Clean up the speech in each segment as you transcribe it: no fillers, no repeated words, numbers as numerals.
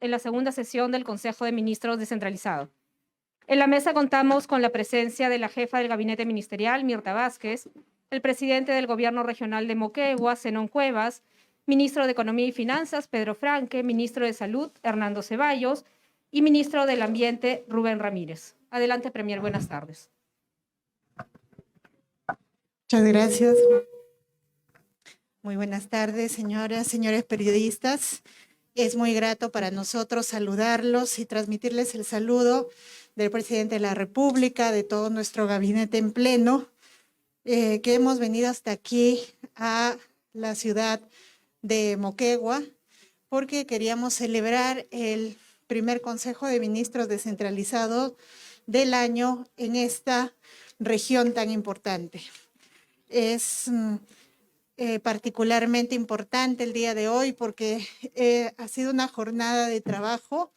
en la segunda sesión del Consejo de Ministros descentralizado. En la mesa contamos con la presencia de la jefa del Gabinete Ministerial, Mirta Vázquez, el presidente del Gobierno Regional de Moquegua, Zenón Cuevas, ministro de Economía y Finanzas, Pedro Franque, ministro de Salud, Hernando Ceballos, y ministro del Ambiente, Rubén Ramírez. Adelante, Premier, buenas tardes. Muchas gracias. Muy buenas tardes, señoras, señores periodistas. Es muy grato para nosotros saludarlos y transmitirles el saludo del presidente de la República, de todo nuestro gabinete en pleno, que hemos venido hasta aquí a la ciudad de Moquegua, porque queríamos celebrar el primer Consejo de Ministros descentralizado del año en esta región tan importante. Es particularmente importante el día de hoy porque ha sido una jornada de trabajo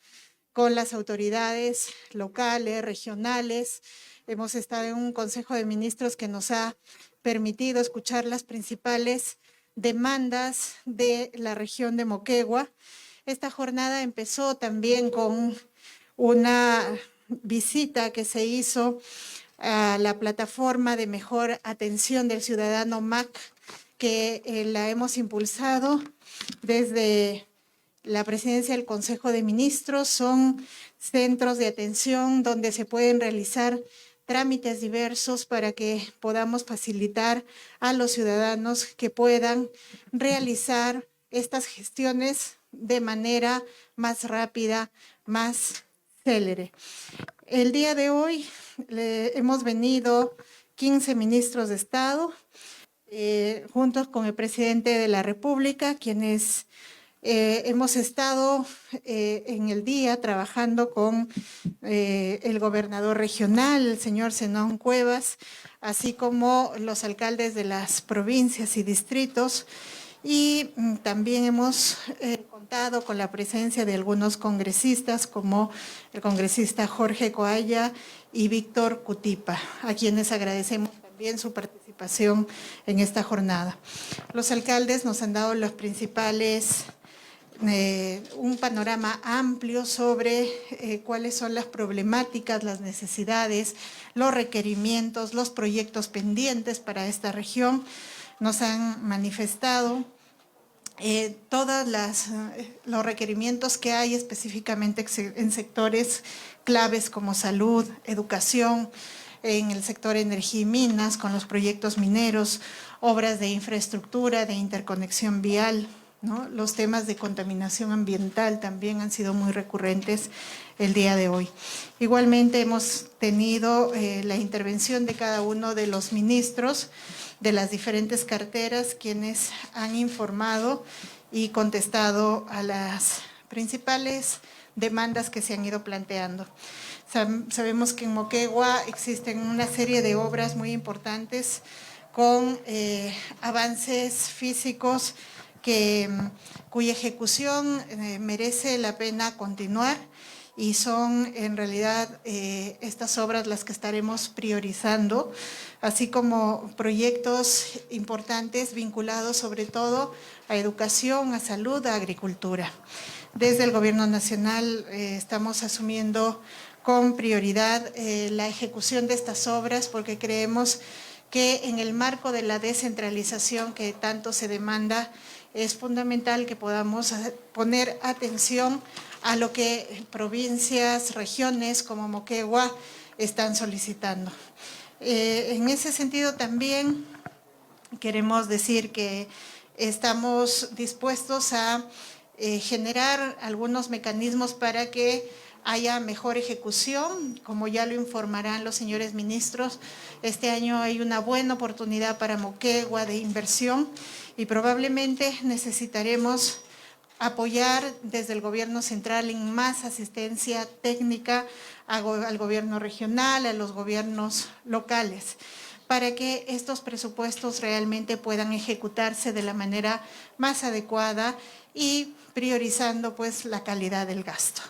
con las autoridades locales, regionales. Hemos estado en un Consejo de Ministros que nos ha permitido escuchar las principales demandas de la región de Moquegua. Esta jornada empezó también con una visita que se hizo a la plataforma de mejor atención del ciudadano MAC, que la hemos impulsado desde la presidencia del Consejo de Ministros. Son centros de atención donde se pueden realizar trámites diversos para que podamos facilitar a los ciudadanos que puedan realizar estas gestiones de manera más rápida, más célere. El día de hoy hemos venido 15 ministros de Estado, juntos con el presidente de la República, quienes hemos estado en el día trabajando con el gobernador regional, el señor Zenón Cuevas, así como los alcaldes de las provincias y distritos, y también hemos contado con la presencia de algunos congresistas, como el congresista Jorge Coalla y Víctor Cutipa, a quienes agradecemos también su participación en esta jornada. Los alcaldes nos han dado los principales, un panorama amplio sobre cuáles son las problemáticas, las necesidades, los requerimientos, los proyectos pendientes para esta región. Nos han manifestado todos los requerimientos que hay específicamente en sectores claves como salud, educación, en el sector energía y minas, con los proyectos mineros, obras de infraestructura, de interconexión vial, ¿no? Los temas de contaminación ambiental también han sido muy recurrentes el día de hoy. Igualmente hemos tenido la intervención de cada uno de los ministros de las diferentes carteras, quienes han informado y contestado a las principales demandas que se han ido planteando. Sabemos que en Moquegua existen una serie de obras muy importantes con avances físicos cuya ejecución merece la pena continuar, y son en realidad estas obras las que estaremos priorizando, así como proyectos importantes vinculados sobre todo a educación, a salud, a agricultura. Desde el Gobierno Nacional estamos asumiendo con prioridad la ejecución de estas obras, porque creemos que en el marco de la descentralización que tanto se demanda, es fundamental que podamos poner atención a lo que provincias, regiones como Moquegua están solicitando. En ese sentido también queremos decir que estamos dispuestos a generar algunos mecanismos para que haya mejor ejecución. Como ya lo informarán los señores ministros, este año hay una buena oportunidad para Moquegua de inversión y probablemente necesitaremos apoyar desde el gobierno central en más asistencia técnica al gobierno regional, a los gobiernos locales, para que estos presupuestos realmente puedan ejecutarse de la manera más adecuada y priorizando pues la calidad del gasto.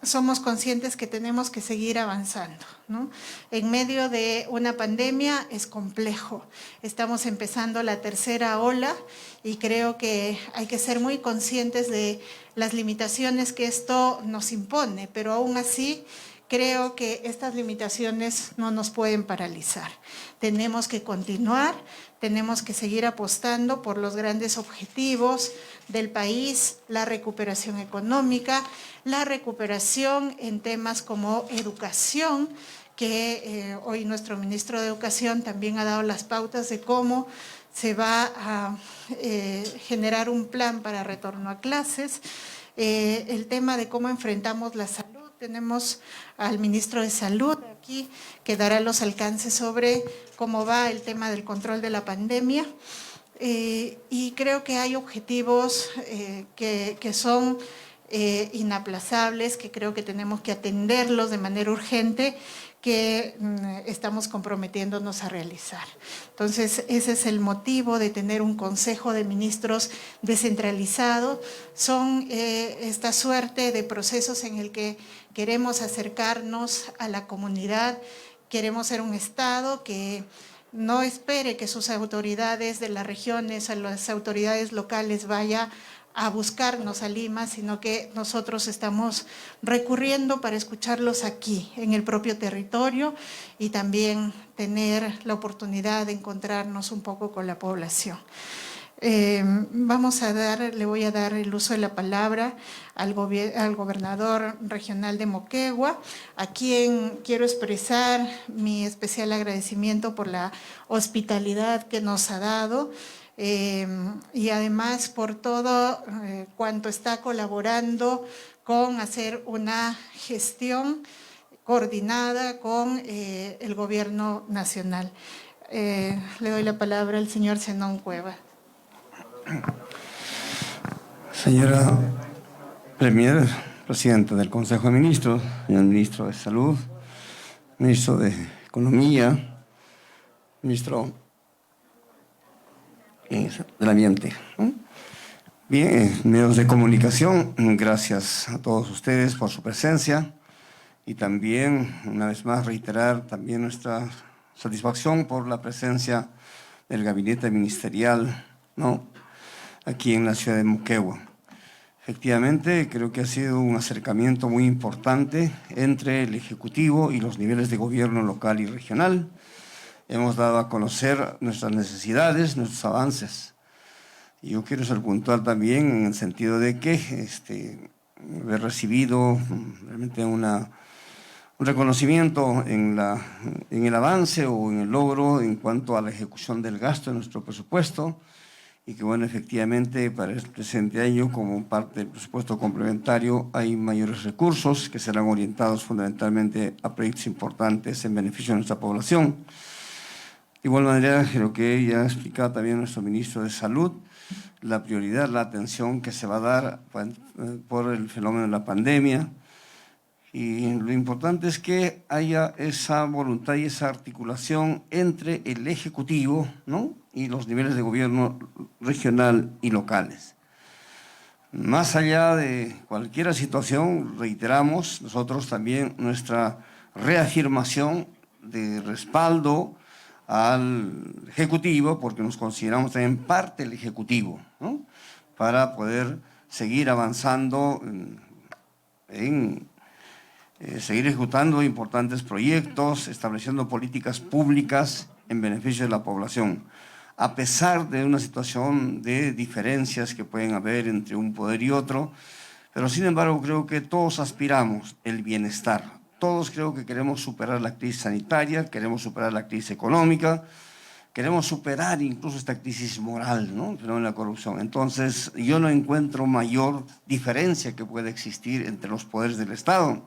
somos conscientes que tenemos que seguir avanzando, ¿no? En medio de una pandemia es complejo. Estamos empezando la tercera ola y creo que hay que ser muy conscientes de las limitaciones que esto nos impone, pero aún así creo que estas limitaciones no nos pueden paralizar. Tenemos que continuar, tenemos que seguir apostando por los grandes objetivos del país, la recuperación económica, la recuperación en temas como educación, que hoy nuestro ministro de Educación también ha dado las pautas de cómo se va a generar un plan para retorno a clases, el tema de cómo enfrentamos la salud. Tenemos al ministro de Salud aquí que dará los alcances sobre cómo va el tema del control de la pandemia. Y creo que hay objetivos que son inaplazables, que creo que tenemos que atenderlos de manera urgente, que estamos comprometiéndonos a realizar. Entonces, ese es el motivo de tener un Consejo de Ministros descentralizado. Son esta suerte de procesos en el que queremos acercarnos a la comunidad, queremos ser un Estado que no espere que sus autoridades de las regiones, a las autoridades locales vaya a buscarnos a Lima, sino que nosotros estamos recurriendo para escucharlos aquí, en el propio territorio, y también tener la oportunidad de encontrarnos un poco con la población. Le voy a dar el uso de la palabra al gobernador regional de Moquegua, a quien quiero expresar mi especial agradecimiento por la hospitalidad que nos ha dado, y además por todo cuanto está colaborando con hacer una gestión coordinada con el gobierno nacional. Le doy la palabra al señor Zenón Cueva. Señora Premier, Presidenta del Consejo de Ministros, señor Ministro de Salud, Ministro de Economía, Ministro del Ambiente. Bien, medios de comunicación, gracias a todos ustedes por su presencia y también, una vez más, reiterar también nuestra satisfacción por la presencia del gabinete ministerial, ¿no?, aquí en la ciudad de Moquegua. Efectivamente, creo que ha sido un acercamiento muy importante entre el Ejecutivo y los niveles de gobierno local y regional. Hemos dado a conocer nuestras necesidades, nuestros avances. Y yo quiero ser puntual también en el sentido de que he recibido realmente un reconocimiento en el avance o en el logro en cuanto a la ejecución del gasto de nuestro presupuesto, y que, bueno, efectivamente, para el presente año, como parte del presupuesto complementario, hay mayores recursos que serán orientados fundamentalmente a proyectos importantes en beneficio de nuestra población. De igual manera, creo que ya ha explicado también nuestro ministro de Salud la prioridad, la atención que se va a dar por el fenómeno de la pandemia. Y lo importante es que haya esa voluntad y esa articulación entre el Ejecutivo, ¿no?, y los niveles de gobierno regional y locales. Más allá de cualquier situación, reiteramos nosotros también nuestra reafirmación de respaldo al Ejecutivo, porque nos consideramos también parte del Ejecutivo, ¿no?, para poder seguir avanzando seguir ejecutando importantes proyectos, estableciendo políticas públicas en beneficio de la población, a pesar de una situación de diferencias que pueden haber entre un poder y otro, pero sin embargo creo que todos aspiramos el bienestar, todos creo que queremos superar la crisis sanitaria, queremos superar la crisis económica, queremos superar incluso esta crisis moral, ¿no?, el fenómeno de la corrupción. Entonces yo no encuentro mayor diferencia que pueda existir entre los poderes del Estado.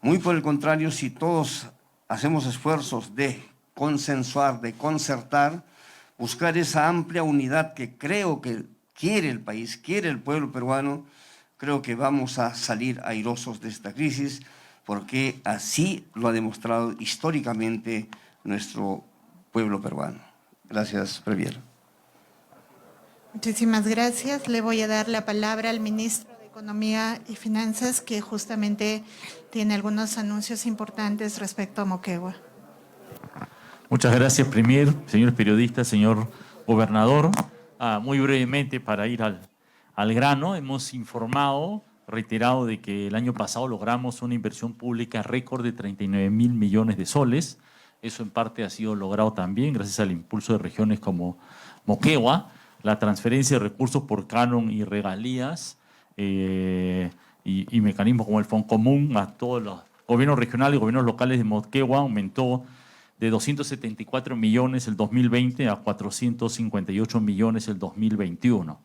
Muy por el contrario, si todos hacemos esfuerzos de consensuar, de concertar, buscar esa amplia unidad que creo que quiere el país, quiere el pueblo peruano, creo que vamos a salir airosos de esta crisis, porque así lo ha demostrado históricamente nuestro pueblo peruano. Gracias, Premier. Muchísimas gracias. Le voy a dar la palabra al ministro de Economía y Finanzas, que justamente tiene algunos anuncios importantes respecto a Moquegua. Muchas gracias, Premier, señores periodistas, señor gobernador. Muy brevemente, para ir al grano, hemos informado, reiterado, de que el año pasado logramos una inversión pública récord de 39.000 millones de soles. Eso en parte ha sido logrado también gracias al impulso de regiones como Moquegua, la transferencia de recursos por canon y regalías y mecanismos como el Fondo Común a todos los gobiernos regionales y gobiernos locales de Moquegua aumentó de 274 millones el 2020 a 458 millones el 2021.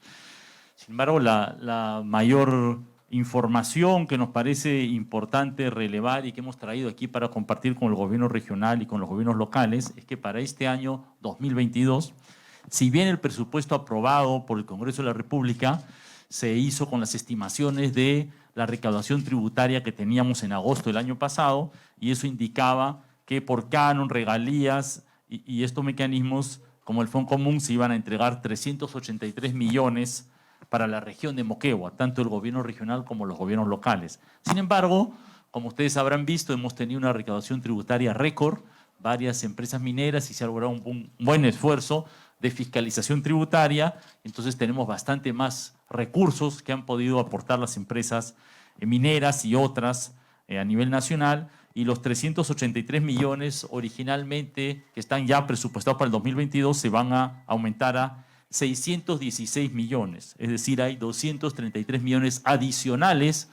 Sin embargo, la mayor información que nos parece importante relevar y que hemos traído aquí para compartir con el gobierno regional y con los gobiernos locales es que para este año 2022, si bien el presupuesto aprobado por el Congreso de la República se hizo con las estimaciones de la recaudación tributaria que teníamos en agosto del año pasado, y eso indicaba que por canon, regalías y estos mecanismos como el Fondo Común se iban a entregar 383 millones para la región de Moquegua, tanto el gobierno regional como los gobiernos locales. Sin embargo, como ustedes habrán visto, hemos tenido una recaudación tributaria récord, varias empresas mineras, y se ha logrado un buen esfuerzo de fiscalización tributaria. Entonces tenemos bastante más recursos que han podido aportar las empresas mineras y otras a nivel nacional, y los 383 millones originalmente que están ya presupuestados para el 2022 se van a aumentar a 616 millones, es decir, hay 233 millones adicionales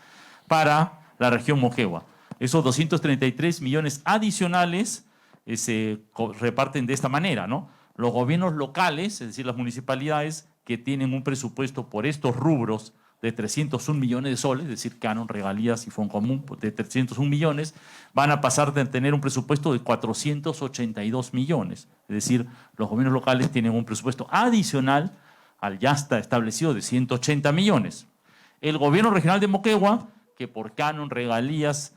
para la región Moquegua. Esos 233 millones adicionales se reparten de esta manera, ¿no? Los gobiernos locales, es decir, las municipalidades que tienen un presupuesto por estos rubros de 301 millones de soles, es decir, canon, regalías y Fondo Común de 301 millones, van a pasar de tener un presupuesto de 482 millones. Es decir, los gobiernos locales tienen un presupuesto adicional al ya está establecido de 180 millones. El gobierno regional de Moquegua, que por canon, regalías,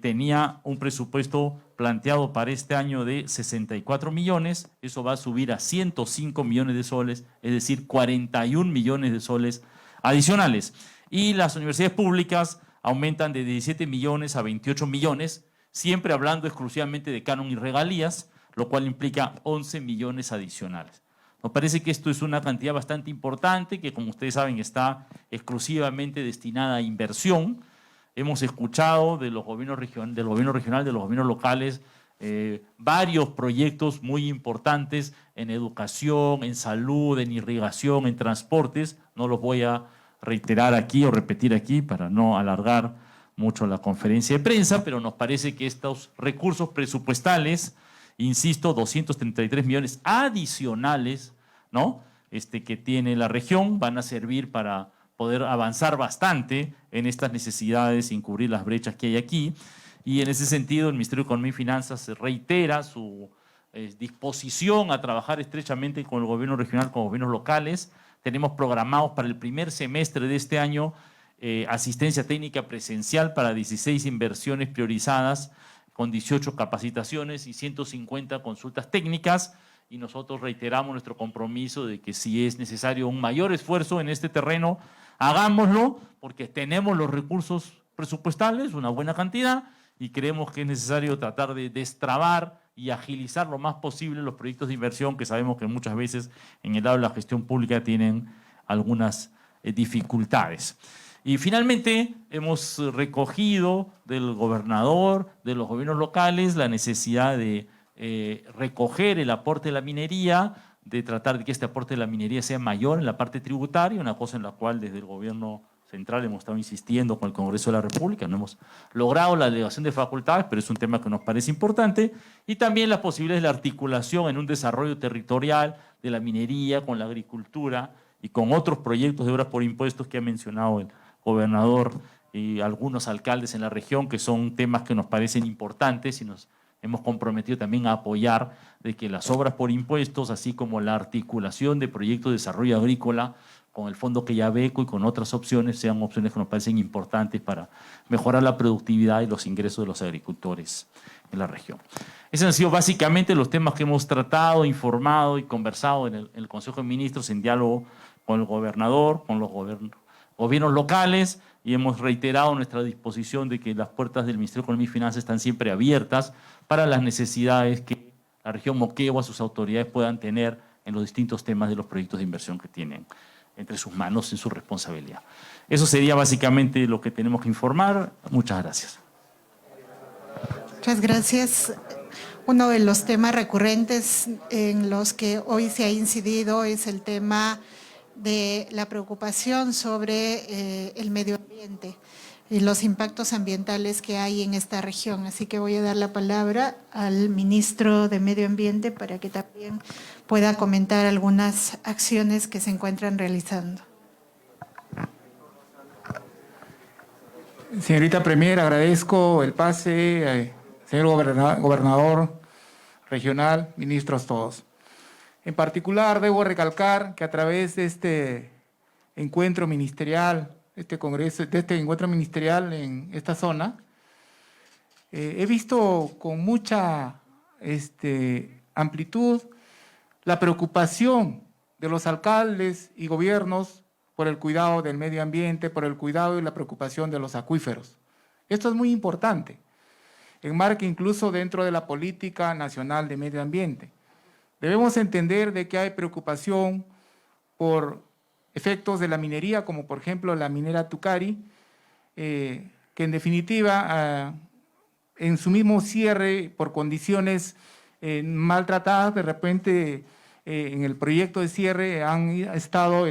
tenía un presupuesto planteado para este año de 64 millones, eso va a subir a 105 millones de soles, es decir, 41 millones de soles adicionales. Y las universidades públicas aumentan de 17 millones a 28 millones, siempre hablando exclusivamente de canon y regalías, lo cual implica 11 millones adicionales. Nos parece que esto es una cantidad bastante importante que, como ustedes saben, está exclusivamente destinada a inversión. Hemos escuchado de los gobiernos del gobierno regional, de los gobiernos locales, varios proyectos muy importantes en educación, en salud, en irrigación, en transportes. No los voy a reiterar aquí o repetir aquí para no alargar mucho la conferencia de prensa, pero nos parece que estos recursos presupuestales, insisto, 233 millones adicionales, ¿no? Que tiene la región, van a servir para poder avanzar bastante en estas necesidades sin cubrir las brechas que hay aquí. Y en ese sentido, el Ministerio de Economía y Finanzas reitera su disposición a trabajar estrechamente con el gobierno regional, con gobiernos locales. Tenemos programados para el primer semestre de este año asistencia técnica presencial para 16 inversiones priorizadas, con 18 capacitaciones y 150 consultas técnicas. Y nosotros reiteramos nuestro compromiso de que si es necesario un mayor esfuerzo en este terreno, hagámoslo, porque tenemos los recursos presupuestales, una buena cantidad, y creemos que es necesario tratar de destrabar y agilizar lo más posible los proyectos de inversión que sabemos que muchas veces en el lado de la gestión pública tienen algunas dificultades. Y finalmente hemos recogido del gobernador, de los gobiernos locales, la necesidad de recoger el aporte de la minería, de tratar de que este aporte de la minería sea mayor en la parte tributaria, una cosa en la cual desde el gobierno central hemos estado insistiendo con el Congreso de la República. No hemos logrado la delegación de facultades, pero es un tema que nos parece importante. Y también las posibilidades de la articulación en un desarrollo territorial de la minería con la agricultura y con otros proyectos de obras por impuestos que ha mencionado el gobernador y algunos alcaldes en la región, que son temas que nos parecen importantes y nos hemos comprometido también a apoyar de que las obras por impuestos, así como la articulación de proyectos de desarrollo agrícola con el Fondo Queyabeco y con otras opciones, sean opciones que nos parecen importantes para mejorar la productividad y los ingresos de los agricultores en la región. Esos han sido básicamente los temas que hemos tratado, informado y conversado en el Consejo de Ministros en diálogo con el gobernador, con los gobiernos locales y hemos reiterado nuestra disposición de que las puertas del Ministerio de Economía y Finanzas están siempre abiertas para las necesidades que la región Moquegua, sus autoridades puedan tener en los distintos temas de los proyectos de inversión que tienen entre sus manos en su responsabilidad. Eso sería básicamente lo que tenemos que informar. Muchas gracias. Muchas gracias. Uno de los temas recurrentes en los que hoy se ha incidido es el tema de la preocupación sobre el medio ambiente y los impactos ambientales que hay en esta región. Así que voy a dar la palabra al ministro de Medio Ambiente para que también pueda comentar algunas acciones que se encuentran realizando. Señorita Premier, agradezco el pase, señor gobernador regional, ministros todos. En particular, debo recalcar que a través de este encuentro ministerial, de este encuentro ministerial en esta zona, he visto con mucha amplitud la preocupación de los alcaldes y gobiernos por el cuidado del medio ambiente, por el cuidado y la preocupación de los acuíferos. Esto es muy importante, enmarca incluso dentro de la política nacional de medio ambiente. Debemos entender de que hay preocupación por efectos de la minería, como por ejemplo la minera Tucari, que en definitiva, en su mismo cierre, por condiciones maltratadas, de repente en el proyecto de cierre han estado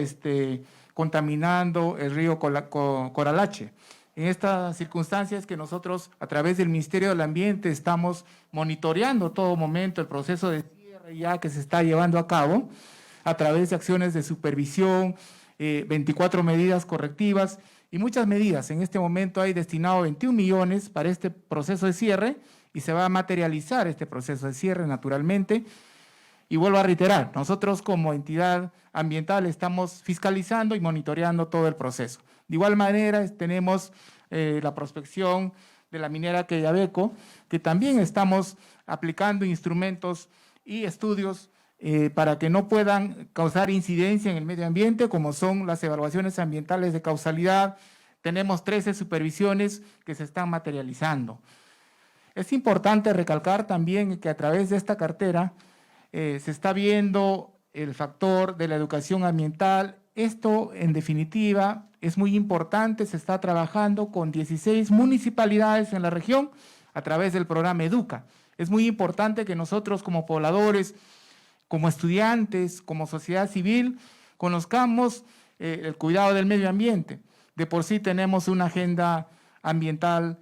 contaminando el río Coralache. En estas circunstancias que nosotros a través del Ministerio del Ambiente estamos monitoreando todo momento el proceso de cierre ya que se está llevando a cabo a través de acciones de supervisión, 24 medidas correctivas y muchas medidas. En este momento hay destinado 21 millones para este proceso de cierre y se va a materializar este proceso de cierre naturalmente. Y vuelvo a reiterar, nosotros como entidad ambiental estamos fiscalizando y monitoreando todo el proceso. De igual manera tenemos la prospección de la minera Quellaveco, que también estamos aplicando instrumentos y estudios para que no puedan causar incidencia en el medio ambiente, como son las evaluaciones ambientales de causalidad. Tenemos 13 supervisiones que se están materializando. Es importante recalcar también que a través de esta cartera se está viendo el factor de la educación ambiental. Esto, en definitiva, es muy importante. Se está trabajando con 16 municipalidades en la región a través del programa Educa. Es muy importante que nosotros como pobladores, como estudiantes, como sociedad civil, conozcamos el cuidado del medio ambiente. De por sí tenemos una agenda ambiental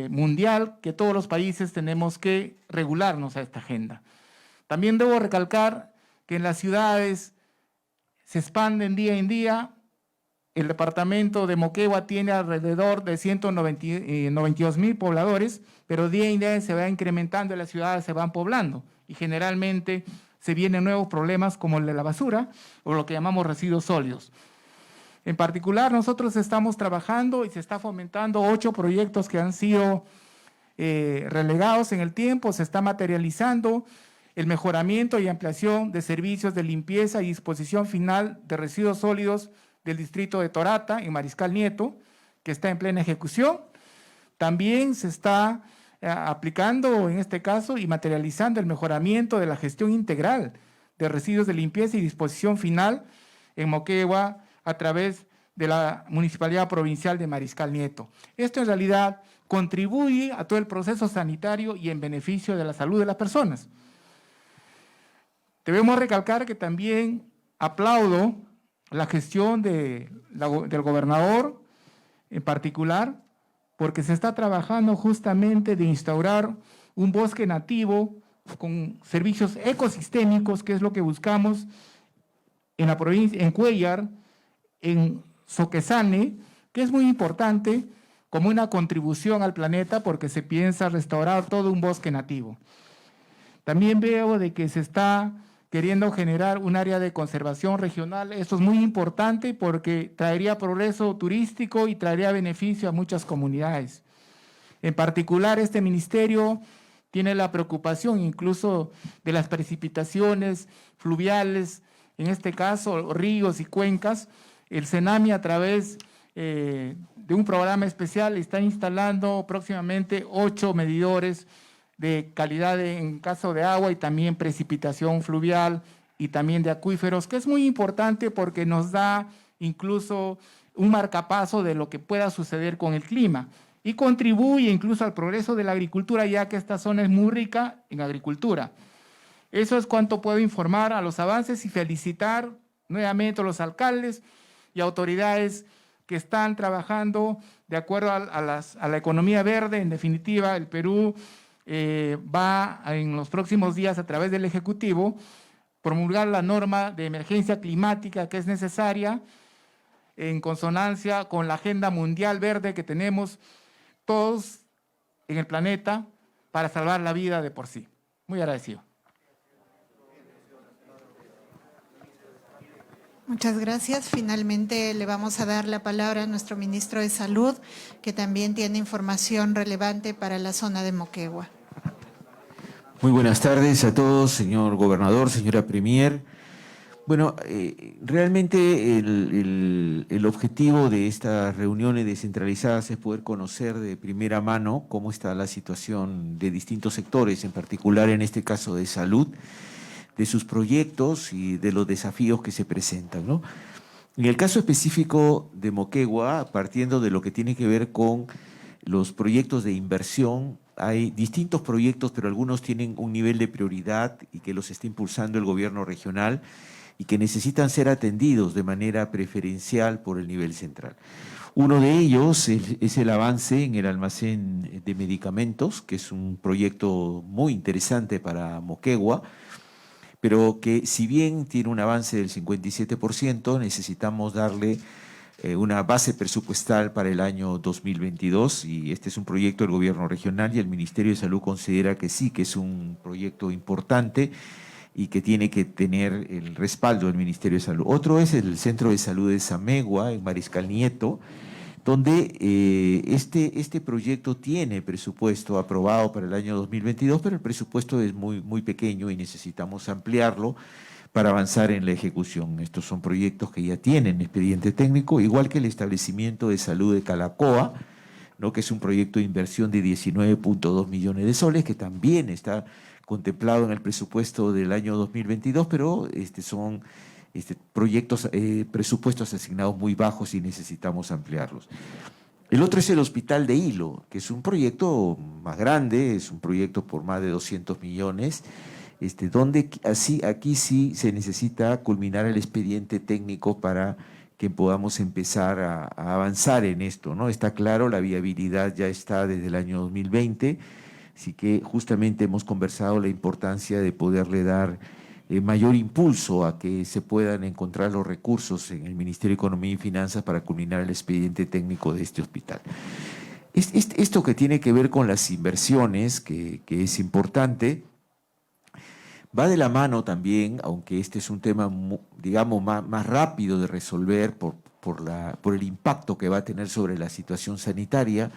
mundial que todos los países tenemos que regularnos a esta agenda. También debo recalcar que en las ciudades se expanden día en día. El departamento de Moquegua tiene alrededor de 192,000 pobladores, pero día en día se va incrementando y las ciudades se van poblando. Y generalmente se vienen nuevos problemas como el de la basura o lo que llamamos residuos sólidos. En particular, nosotros estamos trabajando y se está fomentando 8 proyectos que han sido relegados en el tiempo. Se está materializando el mejoramiento y ampliación de servicios de limpieza y disposición final de residuos sólidos del distrito de Torata, en Mariscal Nieto, que está en plena ejecución. También se está aplicando, en este caso, y materializando el mejoramiento de la gestión integral de residuos de limpieza y disposición final en Moquegua a través de la Municipalidad Provincial de Mariscal Nieto. Esto en realidad contribuye a todo el proceso sanitario y en beneficio de la salud de las personas. Debemos recalcar que también aplaudo la gestión del gobernador en particular, porque se está trabajando justamente de instaurar un bosque nativo con servicios ecosistémicos, que es lo que buscamos en la provincia, en Cuellar, en Soquesane, que es muy importante como una contribución al planeta porque se piensa restaurar todo un bosque nativo. También veo de que se está queriendo generar un área de conservación regional. Esto es muy importante porque traería progreso turístico y traería beneficio a muchas comunidades. En particular, este ministerio tiene la preocupación incluso de las precipitaciones fluviales, en este caso ríos y cuencas. El CENAMI, a través de un programa especial, están instalando próximamente 8 medidores de calidad en caso de agua y también precipitación fluvial y también de acuíferos, que es muy importante porque nos da incluso un marcapaso de lo que pueda suceder con el clima y contribuye incluso al progreso de la agricultura, ya que esta zona es muy rica en agricultura. Eso es cuanto puedo informar a los avances y felicitar nuevamente a los alcaldes y autoridades que están trabajando de acuerdo a la economía verde. En definitiva, el Perú va en los próximos días, a través del Ejecutivo, promulgar la norma de emergencia climática que es necesaria en consonancia con la agenda mundial verde que tenemos todos en el planeta para salvar la vida de por sí. Muy agradecido. Muchas gracias. Finalmente le vamos a dar la palabra a nuestro ministro de Salud, que también tiene información relevante para la zona de Moquegua. Muy buenas tardes a todos, señor gobernador, señora premier. Bueno, realmente el objetivo de estas reuniones descentralizadas es poder conocer de primera mano cómo está la situación de distintos sectores, en particular en este caso de salud, de sus proyectos y de los desafíos que se presentan, ¿no? En el caso específico de Moquegua, partiendo de lo que tiene que ver con los proyectos de inversión, hay distintos proyectos, pero algunos tienen un nivel de prioridad y que los está impulsando el gobierno regional y que necesitan ser atendidos de manera preferencial por el nivel central. Uno de ellos es el avance en el almacén de medicamentos, que es un proyecto muy interesante para Moquegua, pero que si bien tiene un avance del 57%, necesitamos darle una base presupuestal para el año 2022, y este es un proyecto del gobierno regional y el Ministerio de Salud considera que sí, que es un proyecto importante y que tiene que tener el respaldo del Ministerio de Salud. Otro es el Centro de Salud de Samegua, en Mariscal Nieto, donde este proyecto tiene presupuesto aprobado para el año 2022, pero el presupuesto es muy pequeño y necesitamos ampliarlo para avanzar en la ejecución. Estos son proyectos que ya tienen expediente técnico, igual que el establecimiento de salud de Calacoa, ¿no?, que es un proyecto de inversión de 19.2 millones de soles, que también está contemplado en el presupuesto del año 2022, pero son proyectos, presupuestos asignados muy bajos y necesitamos ampliarlos. El otro es el Hospital de Hilo, que es un proyecto más grande, es un proyecto por más de 200 millones, donde aquí sí se necesita culminar el expediente técnico para que podamos empezar a avanzar en esto, ¿no? Está claro, la viabilidad ya está desde el año 2020, así que justamente hemos conversado la importancia de poderle dar mayor impulso a que se puedan encontrar los recursos en el Ministerio de Economía y Finanzas para culminar el expediente técnico de este hospital. Esto que tiene que ver con las inversiones, que es importante, va de la mano también, aunque este es un tema, digamos, más rápido de resolver por el impacto que va a tener sobre la situación sanitaria,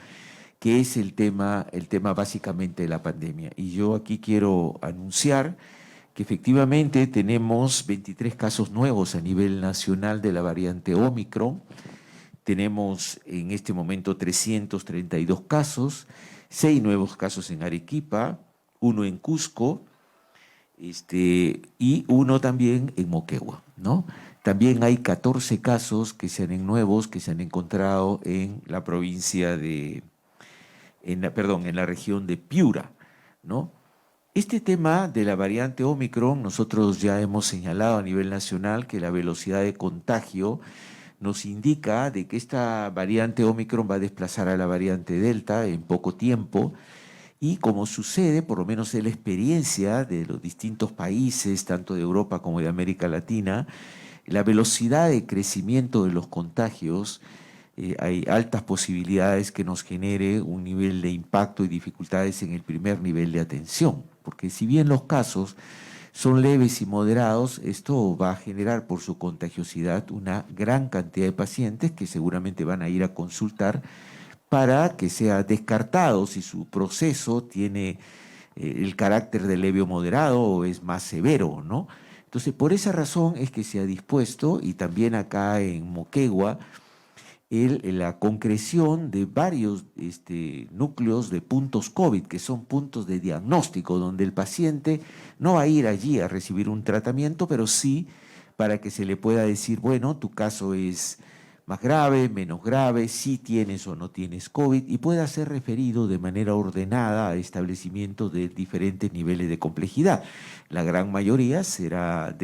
que es el tema básicamente de la pandemia. Y yo aquí quiero anunciar que efectivamente tenemos 23 casos nuevos a nivel nacional de la variante Omicron. Tenemos en este momento 332 casos, 6 nuevos casos en Arequipa, 1 en Cusco, y 1 también en Moquegua, ¿no? También hay 14 casos nuevos que se han encontrado en la provincia en la región de Piura, ¿no? Este tema de la variante Omicron, nosotros ya hemos señalado a nivel nacional que la velocidad de contagio nos indica de que esta variante Omicron va a desplazar a la variante Delta en poco tiempo, y como sucede, por lo menos en la experiencia de los distintos países, tanto de Europa como de América Latina, la velocidad de crecimiento de los contagios, hay altas posibilidades que nos genere un nivel de impacto y dificultades en el primer nivel de atención, porque si bien los casos son leves y moderados, esto va a generar por su contagiosidad una gran cantidad de pacientes que seguramente van a ir a consultar para que sea descartado si su proceso tiene el carácter de leve o moderado o es más severo, ¿no? Entonces, por esa razón es que se ha dispuesto, y también acá en Moquegua, la concreción de varios núcleos de puntos COVID, que son puntos de diagnóstico, donde el paciente no va a ir allí a recibir un tratamiento, pero sí para que se le pueda decir, bueno, tu caso es más grave, menos grave, si tienes o no tienes COVID, y pueda ser referido de manera ordenada a establecimientos de diferentes niveles de complejidad. La gran mayoría será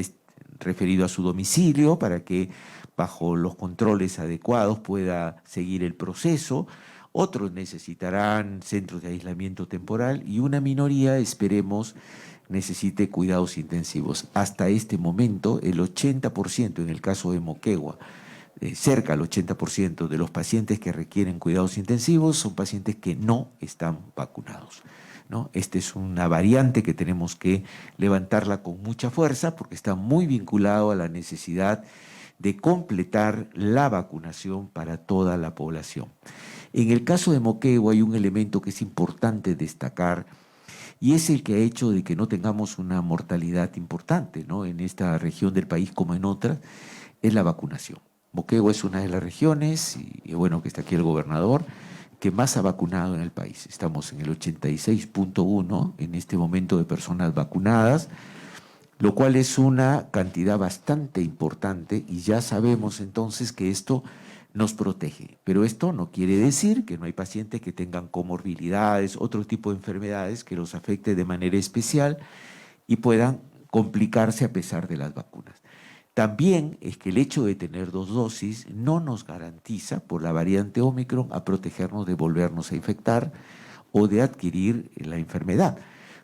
referido a su domicilio para que bajo los controles adecuados pueda seguir el proceso. Otros necesitarán centros de aislamiento temporal y una minoría, esperemos, necesite cuidados intensivos. Hasta este momento, el 80%, en el caso de Moquegua, cerca del 80% de los pacientes que requieren cuidados intensivos son pacientes que no están vacunados, ¿no? Esta es una variante que tenemos que levantarla con mucha fuerza porque está muy vinculado a la necesidad de completar la vacunación para toda la población. En el caso de Moquegua hay un elemento que es importante destacar y es el que ha hecho de que no tengamos una mortalidad importante, ¿no?, en esta región del país como en otras, es la vacunación. Moquegua es una de las regiones, y bueno que está aquí el gobernador, que más ha vacunado en el país. Estamos en el 86.1 en este momento de personas vacunadas, lo cual es una cantidad bastante importante y ya sabemos entonces que esto nos protege. Pero esto no quiere decir que no hay pacientes que tengan comorbilidades, otro tipo de enfermedades que los afecte de manera especial y puedan complicarse a pesar de las vacunas. También es que el hecho de tener 2 dosis no nos garantiza, por la variante Omicron, a protegernos de volvernos a infectar o de adquirir la enfermedad,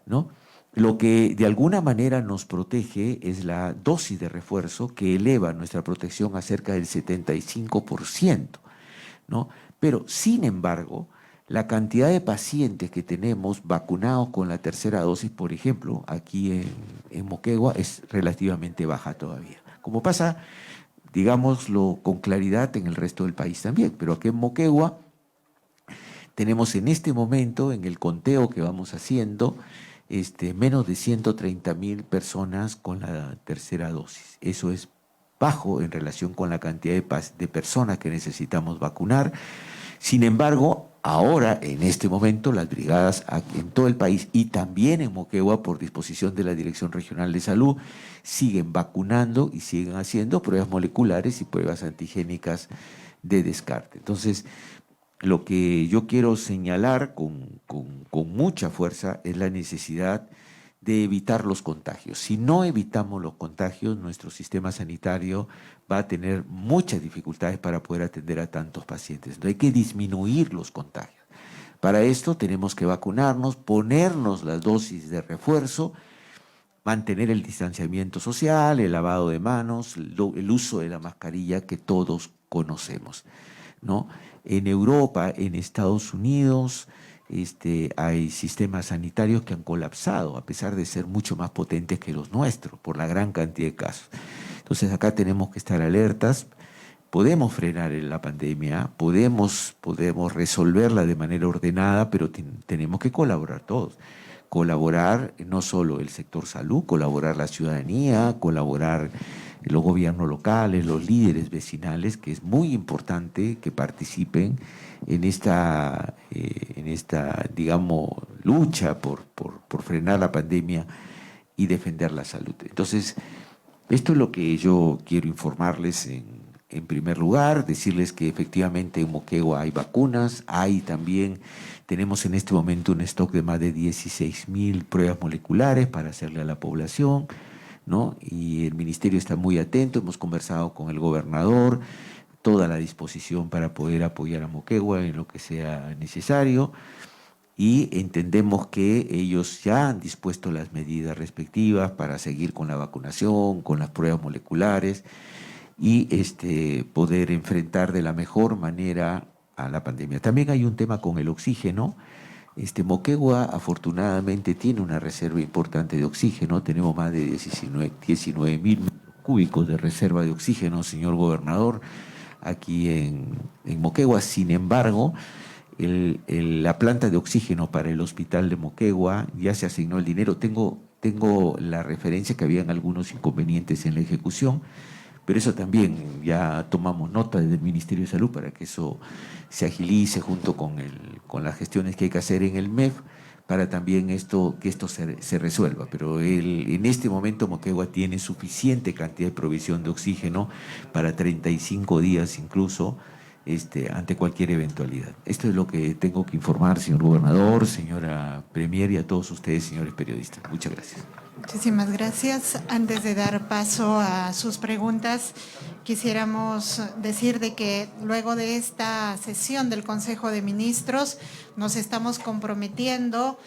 ¿no? Lo que de alguna manera nos protege es la dosis de refuerzo que eleva nuestra protección a cerca del 75%, ¿no? Pero, sin embargo, la cantidad de pacientes que tenemos vacunados con la tercera dosis, por ejemplo, aquí en Moquegua, es relativamente baja todavía. Como pasa, digámoslo con claridad, en el resto del país también. Pero aquí en Moquegua tenemos en este momento, en el conteo que vamos haciendo, menos de 130.000 personas con la tercera dosis. Eso es bajo en relación con la cantidad de personas que necesitamos vacunar. Sin embargo, ahora, en este momento, las brigadas en todo el país y también en Moquegua, por disposición de la Dirección Regional de Salud, siguen vacunando y siguen haciendo pruebas moleculares y pruebas antigénicas de descarte. Entonces, lo que yo quiero señalar con mucha fuerza es la necesidad de evitar los contagios. Si no evitamos los contagios, nuestro sistema sanitario va a tener muchas dificultades para poder atender a tantos pacientes. Entonces, hay que disminuir los contagios. Para esto tenemos que vacunarnos, ponernos las dosis de refuerzo, mantener el distanciamiento social, el lavado de manos, el uso de la mascarilla que todos conocemos, ¿no? En Europa, en Estados Unidos, hay sistemas sanitarios que han colapsado, a pesar de ser mucho más potentes que los nuestros, por la gran cantidad de casos. Entonces acá tenemos que estar alertas. Podemos frenar la pandemia, podemos resolverla de manera ordenada, pero tenemos que colaborar todos. Colaborar no solo el sector salud, colaborar la ciudadanía, colaborar los gobiernos locales, los líderes vecinales, que es muy importante que participen en esta digamos, lucha por frenar la pandemia y defender la salud. Entonces, esto es lo que yo quiero informarles en primer lugar, decirles que efectivamente en Moquegua hay vacunas, tenemos en este momento un stock de más de 16.000 pruebas moleculares para hacerle a la población, ¿no? Y el ministerio está muy atento, hemos conversado con el gobernador, toda la disposición para poder apoyar a Moquegua en lo que sea necesario, y entendemos que ellos ya han dispuesto las medidas respectivas para seguir con la vacunación, con las pruebas moleculares, y poder enfrentar de la mejor manera a la pandemia. También hay un tema con el oxígeno. Moquegua afortunadamente tiene una reserva importante de oxígeno, tenemos más de 19.000 metros cúbicos de reserva de oxígeno, señor gobernador, aquí en Moquegua. Sin embargo, la planta de oxígeno para el hospital de Moquegua ya se asignó el dinero. Tengo la referencia que habían algunos inconvenientes en la ejecución, Pero eso también ya tomamos nota desde el Ministerio de Salud para que eso se agilice junto con las gestiones que hay que hacer en el MEF, para también que esto se resuelva. Pero en este momento Moquegua tiene suficiente cantidad de provisión de oxígeno para 35 días incluso, ante cualquier eventualidad. Esto es lo que tengo que informar, señor gobernador, señora premier, y a todos ustedes, señores periodistas. Muchas gracias. Muchísimas gracias. Antes de dar paso a sus preguntas, quisiéramos decir de que luego de esta sesión del Consejo de Ministros nos estamos comprometiendo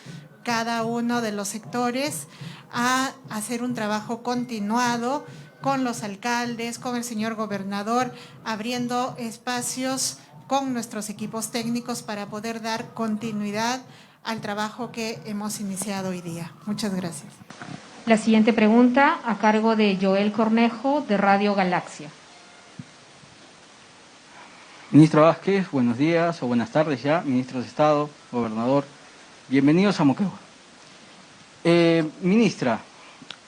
cada uno de los sectores a hacer un trabajo continuado con los alcaldes, con el señor gobernador, abriendo espacios con nuestros equipos técnicos para poder dar continuidad al trabajo que hemos iniciado hoy día. Muchas gracias. La siguiente pregunta a cargo de Joel Cornejo, de Radio Galaxia. Ministra Vázquez, buenos días o buenas tardes ya, ministros de Estado, gobernador, bienvenidos a Moquegua. Ministra,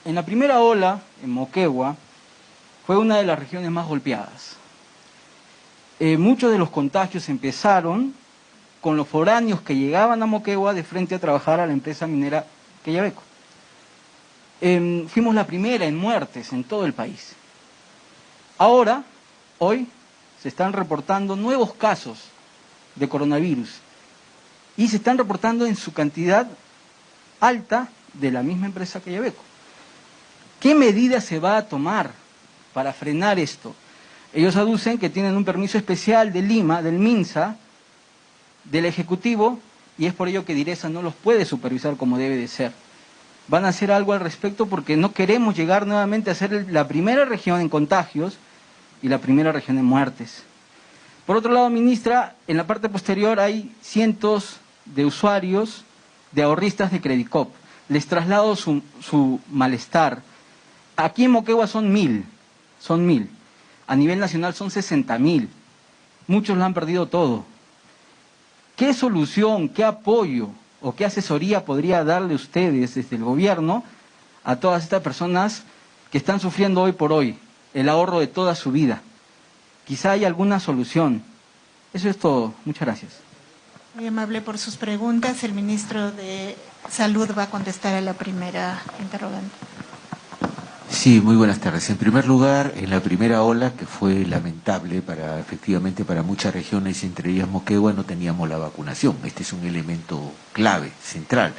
en la primera ola en Moquegua fue una de las regiones más golpeadas. Muchos de los contagios empezaron con los foráneos que llegaban a Moquegua de frente a trabajar a la empresa minera Quellaveco. Fuimos la primera en muertes en todo el país. Ahora, hoy, se están reportando nuevos casos de coronavirus y se están reportando en su cantidad alta de la misma empresa Quellaveco. ¿Qué medidas se va a tomar para frenar esto? Ellos aducen que tienen un permiso especial de Lima, del MINSA, del Ejecutivo, y es por ello que Direza no los puede supervisar como debe de ser. Van a hacer algo al respecto porque no queremos llegar nuevamente a ser la primera región en contagios y la primera región en muertes. Por otro lado, ministra, en la parte posterior hay cientos de usuarios, de ahorristas de Credicop. Les traslado su malestar. Aquí en Moquegua son 1000. A nivel nacional son 60.000. Muchos lo han perdido todo. ¿Qué solución, qué apoyo o qué asesoría podría darle ustedes desde el gobierno a todas estas personas que están sufriendo hoy por hoy el ahorro de toda su vida? Quizá hay alguna solución. Eso es todo. Muchas gracias. Muy amable por sus preguntas. El ministro de Salud va a contestar a la primera interrogante. Sí, muy buenas tardes. En primer lugar, en la primera ola, que fue lamentable efectivamente para muchas regiones, entre ellas Moquegua, no teníamos la vacunación. Este es un elemento clave, central.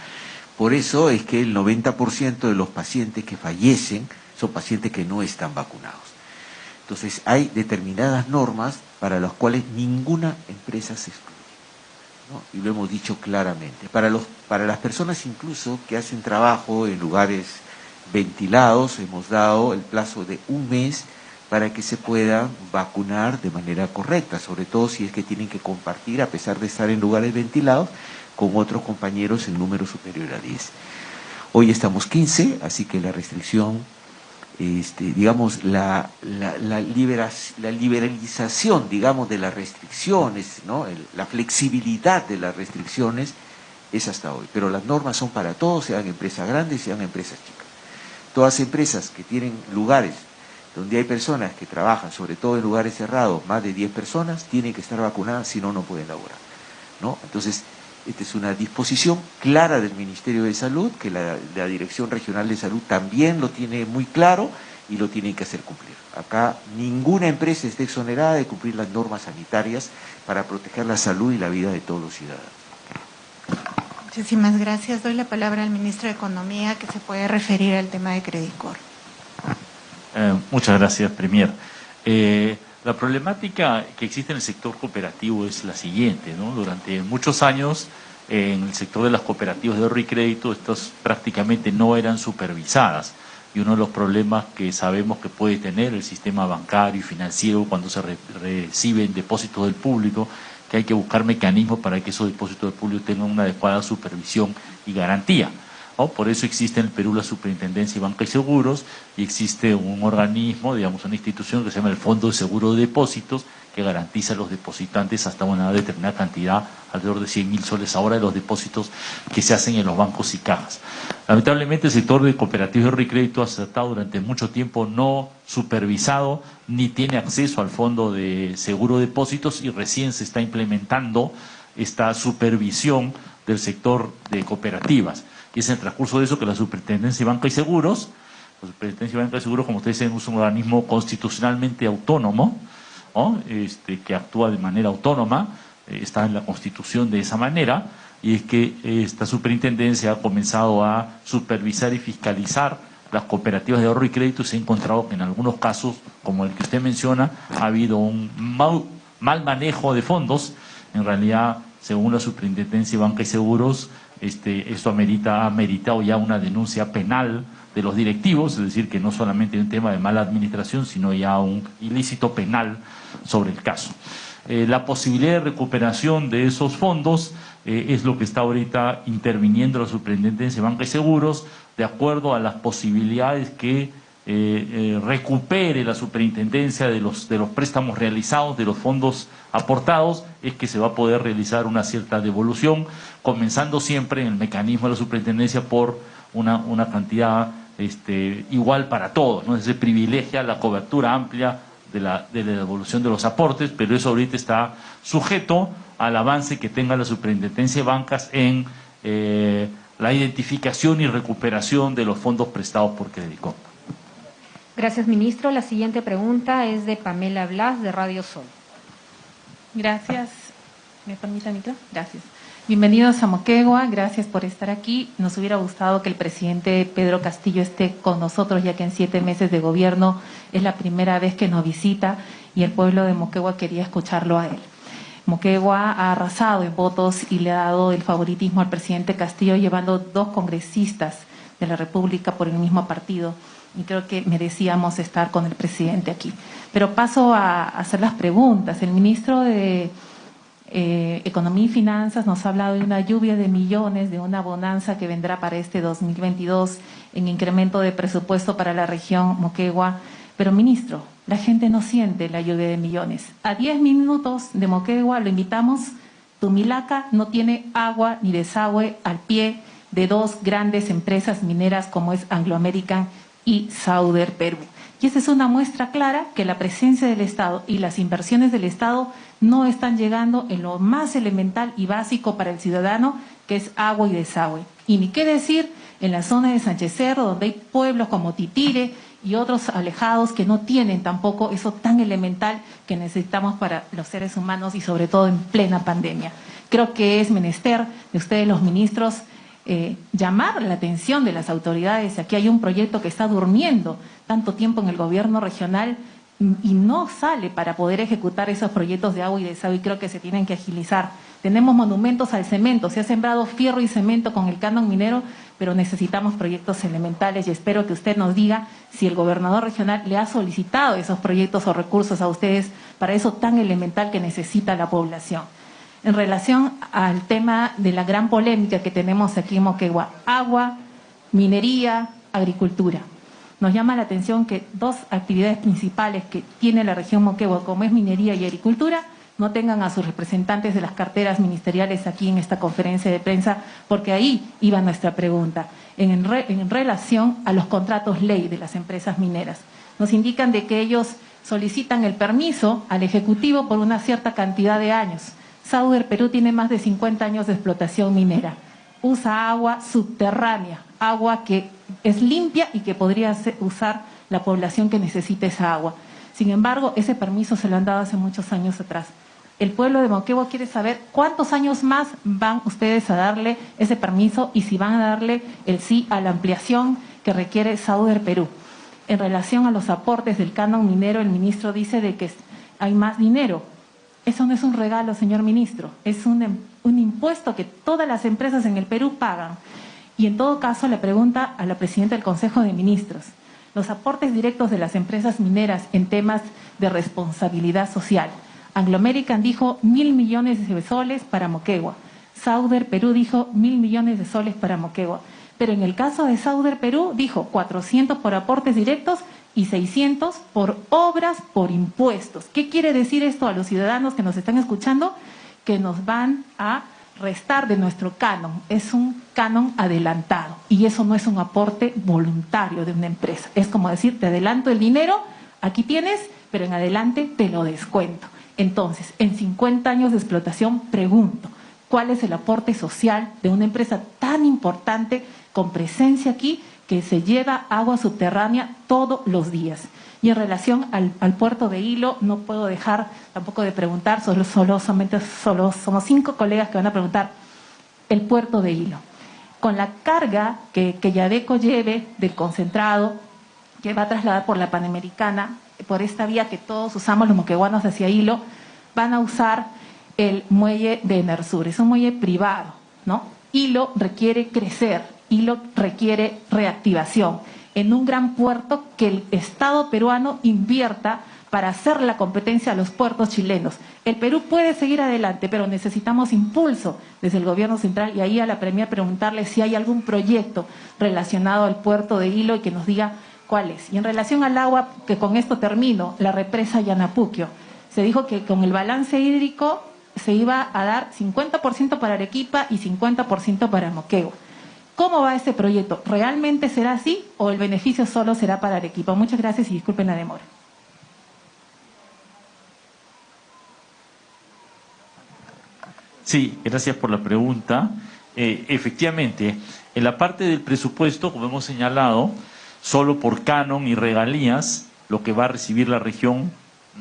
Por eso es que el 90% de los pacientes que fallecen son pacientes que no están vacunados. Entonces, hay determinadas normas para las cuales ninguna empresa se excluye, ¿no? Y lo hemos dicho claramente. Para las personas incluso que hacen trabajo en lugares ventilados, hemos dado el plazo de 1 mes para que se pueda vacunar de manera correcta, sobre todo si es que tienen que compartir, a pesar de estar en lugares ventilados, con otros compañeros en número superior a 10. Hoy estamos 15, así que la restricción, digamos, la liberalización, digamos, de las restricciones, ¿no? La flexibilidad de las restricciones es hasta hoy, pero las normas son para todos, sean empresas grandes, sean empresas chicas. Todas empresas que tienen lugares donde hay personas que trabajan, sobre todo en lugares cerrados, más de 10 personas, tienen que estar vacunadas, si no, no pueden laborar, ¿no? Entonces, esta es una disposición clara del Ministerio de Salud, que la Dirección Regional de Salud también lo tiene muy claro y lo tienen que hacer cumplir. Acá ninguna empresa está exonerada de cumplir las normas sanitarias para proteger la salud y la vida de todos los ciudadanos. Muchísimas gracias. Doy la palabra al ministro de Economía, que se puede referir al tema de Credicor. Muchas gracias, Premier. La problemática que existe en el sector cooperativo es la siguiente, ¿no? Durante muchos años, en el sector de las cooperativas de ahorro y crédito, estas prácticamente no eran supervisadas. Y uno de los problemas que sabemos que puede tener el sistema bancario y financiero cuando se reciben depósitos del público, que hay que buscar mecanismos para que esos depósitos del público tengan una adecuada supervisión y garantía, ¿no? Por eso existe en el Perú la Superintendencia de Banca y Seguros, y existe un organismo, digamos, una institución que se llama el Fondo de Seguro de Depósitos, que garantiza a los depositantes hasta una determinada cantidad alrededor de 100.000 soles ahora de los depósitos que se hacen en los bancos y cajas. Lamentablemente el sector de cooperativas de ahorro y crédito ha estado durante mucho tiempo no supervisado ni tiene acceso al fondo de seguro de depósitos y recién se está implementando esta supervisión del sector de cooperativas. Y es en el transcurso de eso que la Superintendencia de Banca y Seguros, la Superintendencia de Banca y Seguros, como ustedes saben, es un organismo constitucionalmente autónomo, ¿no? Que actúa de manera autónoma, está en la Constitución de esa manera, y es que esta superintendencia ha comenzado a supervisar y fiscalizar las cooperativas de ahorro y crédito y se ha encontrado que en algunos casos, como el que usted menciona, ha habido un mal manejo de fondos. En realidad, según la Superintendencia de Banca y Seguros, esto ha meritado ya una denuncia penal de los directivos, es decir, que no solamente hay un tema de mala administración, sino ya un ilícito penal sobre el caso. La posibilidad de recuperación de esos fondos es lo que está ahorita interviniendo la Superintendencia de Banca y Seguros, de acuerdo a las posibilidades que recupere la Superintendencia de los préstamos realizados, de los fondos aportados, es que se va a poder realizar una cierta devolución, comenzando siempre en el mecanismo de la Superintendencia por una cantidad igual para todos, ¿no? Se privilegia la cobertura amplia de la devolución de los aportes, pero eso ahorita está sujeto al avance que tenga la Superintendencia de Bancas en la identificación y recuperación de los fondos prestados por Credicop. Gracias, ministro. La siguiente pregunta es de Pamela Blas, de Radio Sol. Gracias. ¿Me permite el micro? Gracias. Bienvenidos a Moquegua, gracias por estar aquí. Nos hubiera gustado que el presidente Pedro Castillo esté con nosotros, ya que en 7 meses de gobierno es la primera vez que nos visita y el pueblo de Moquegua quería escucharlo a él. Moquegua ha arrasado en votos y le ha dado el favoritismo al presidente Castillo, llevando 2 congresistas de la República por el mismo partido. Y creo que merecíamos estar con el presidente aquí. Pero paso a hacer las preguntas. El ministro de Economía y Finanzas nos ha hablado de una lluvia de millones, de una bonanza que vendrá para este 2022 en incremento de presupuesto para la región Moquegua. Pero, ministro, la gente no siente la lluvia de millones. A 10 minutos de Moquegua lo invitamos. Tumilaca no tiene agua ni desagüe al pie de 2 grandes empresas mineras como es Anglo American y Sauder Perú. Y esa es una muestra clara que la presencia del Estado y las inversiones del Estado no están llegando en lo más elemental y básico para el ciudadano, que es agua y desagüe. Y ni qué decir en la zona de Sánchez Cerro, donde hay pueblos como Titire y otros alejados que no tienen tampoco eso tan elemental que necesitamos para los seres humanos y sobre todo en plena pandemia. Creo que es menester de ustedes los ministros llamar la atención de las autoridades. Aquí hay un proyecto que está durmiendo tanto tiempo en el gobierno regional y no sale para poder ejecutar esos proyectos de agua y desagüe, y creo que se tienen que agilizar. Tenemos monumentos al cemento, se ha sembrado fierro y cemento con el canon minero, pero necesitamos proyectos elementales y espero que usted nos diga si el gobernador regional le ha solicitado esos proyectos o recursos a ustedes para eso tan elemental que necesita la población. En relación al tema de la gran polémica que tenemos aquí en Moquegua, agua, minería, agricultura. Nos llama la atención que 2 actividades principales que tiene la región Moquegua, como es minería y agricultura, no tengan a sus representantes de las carteras ministeriales aquí en esta conferencia de prensa, porque ahí iba nuestra pregunta, en relación a los contratos ley de las empresas mineras. Nos indican de que ellos solicitan el permiso al Ejecutivo por una cierta cantidad de años. Sauder Perú tiene más de 50 años de explotación minera. Usa agua subterránea, agua que es limpia y que podría usar la población que necesita esa agua. Sin embargo, ese permiso se lo han dado hace muchos años atrás. El pueblo de Moquegua quiere saber cuántos años más van ustedes a darle ese permiso y si van a darle el sí a la ampliación que requiere Sauder Perú. En relación a los aportes del canon minero, el ministro dice de que hay más dinero. Eso no es un regalo, señor ministro, es un impuesto que todas las empresas en el Perú pagan. Y en todo caso, le pregunta a la presidenta del Consejo de Ministros, los aportes directos de las empresas mineras en temas de responsabilidad social. Anglo American dijo 1.000 millones de soles para Moquegua. Sauder Perú dijo 1.000 millones de soles para Moquegua. Pero en el caso de Sauder Perú dijo 400 por aportes directos y 600 por obras por impuestos. ¿Qué quiere decir esto a los ciudadanos que nos están escuchando? que nos van a restar de nuestro canon. Es un canon adelantado y eso no es un aporte voluntario de una empresa. Es como decir, te adelanto el dinero, aquí tienes, pero en adelante te lo descuento. Entonces, en 50 años de explotación, pregunto, ¿cuál es el aporte social de una empresa tan importante con presencia aquí que se lleva agua subterránea todos los días? Y en relación al puerto de Hilo, no puedo dejar tampoco de preguntar, solo somos 5 colegas que van a preguntar, el puerto de Hilo. Con la carga que Yadeco lleve del concentrado, que va a trasladar por la Panamericana, por esta vía que todos usamos los moquegüanos hacia Hilo, van a usar el muelle de Enersur. Es un muelle privado, ¿no? Hilo requiere crecer, Hilo requiere reactivación en un gran puerto que el Estado peruano invierta para hacer la competencia a los puertos chilenos. El Perú puede seguir adelante, pero necesitamos impulso desde el gobierno central, y ahí a la Premier preguntarle si hay algún proyecto relacionado al puerto de Hilo y que nos diga cuál es. Y en relación al agua, que con esto termino, la represa Yanapuquio, se dijo que con el balance hídrico se iba a dar 50% para Arequipa y 50% para Moquegua. ¿Cómo va este proyecto? ¿Realmente será así o el beneficio solo será para Arequipa? Muchas gracias y disculpen la demora. Sí, gracias por la pregunta. Efectivamente, en la parte del presupuesto, como hemos señalado, solo por canon y regalías, lo que va a recibir la región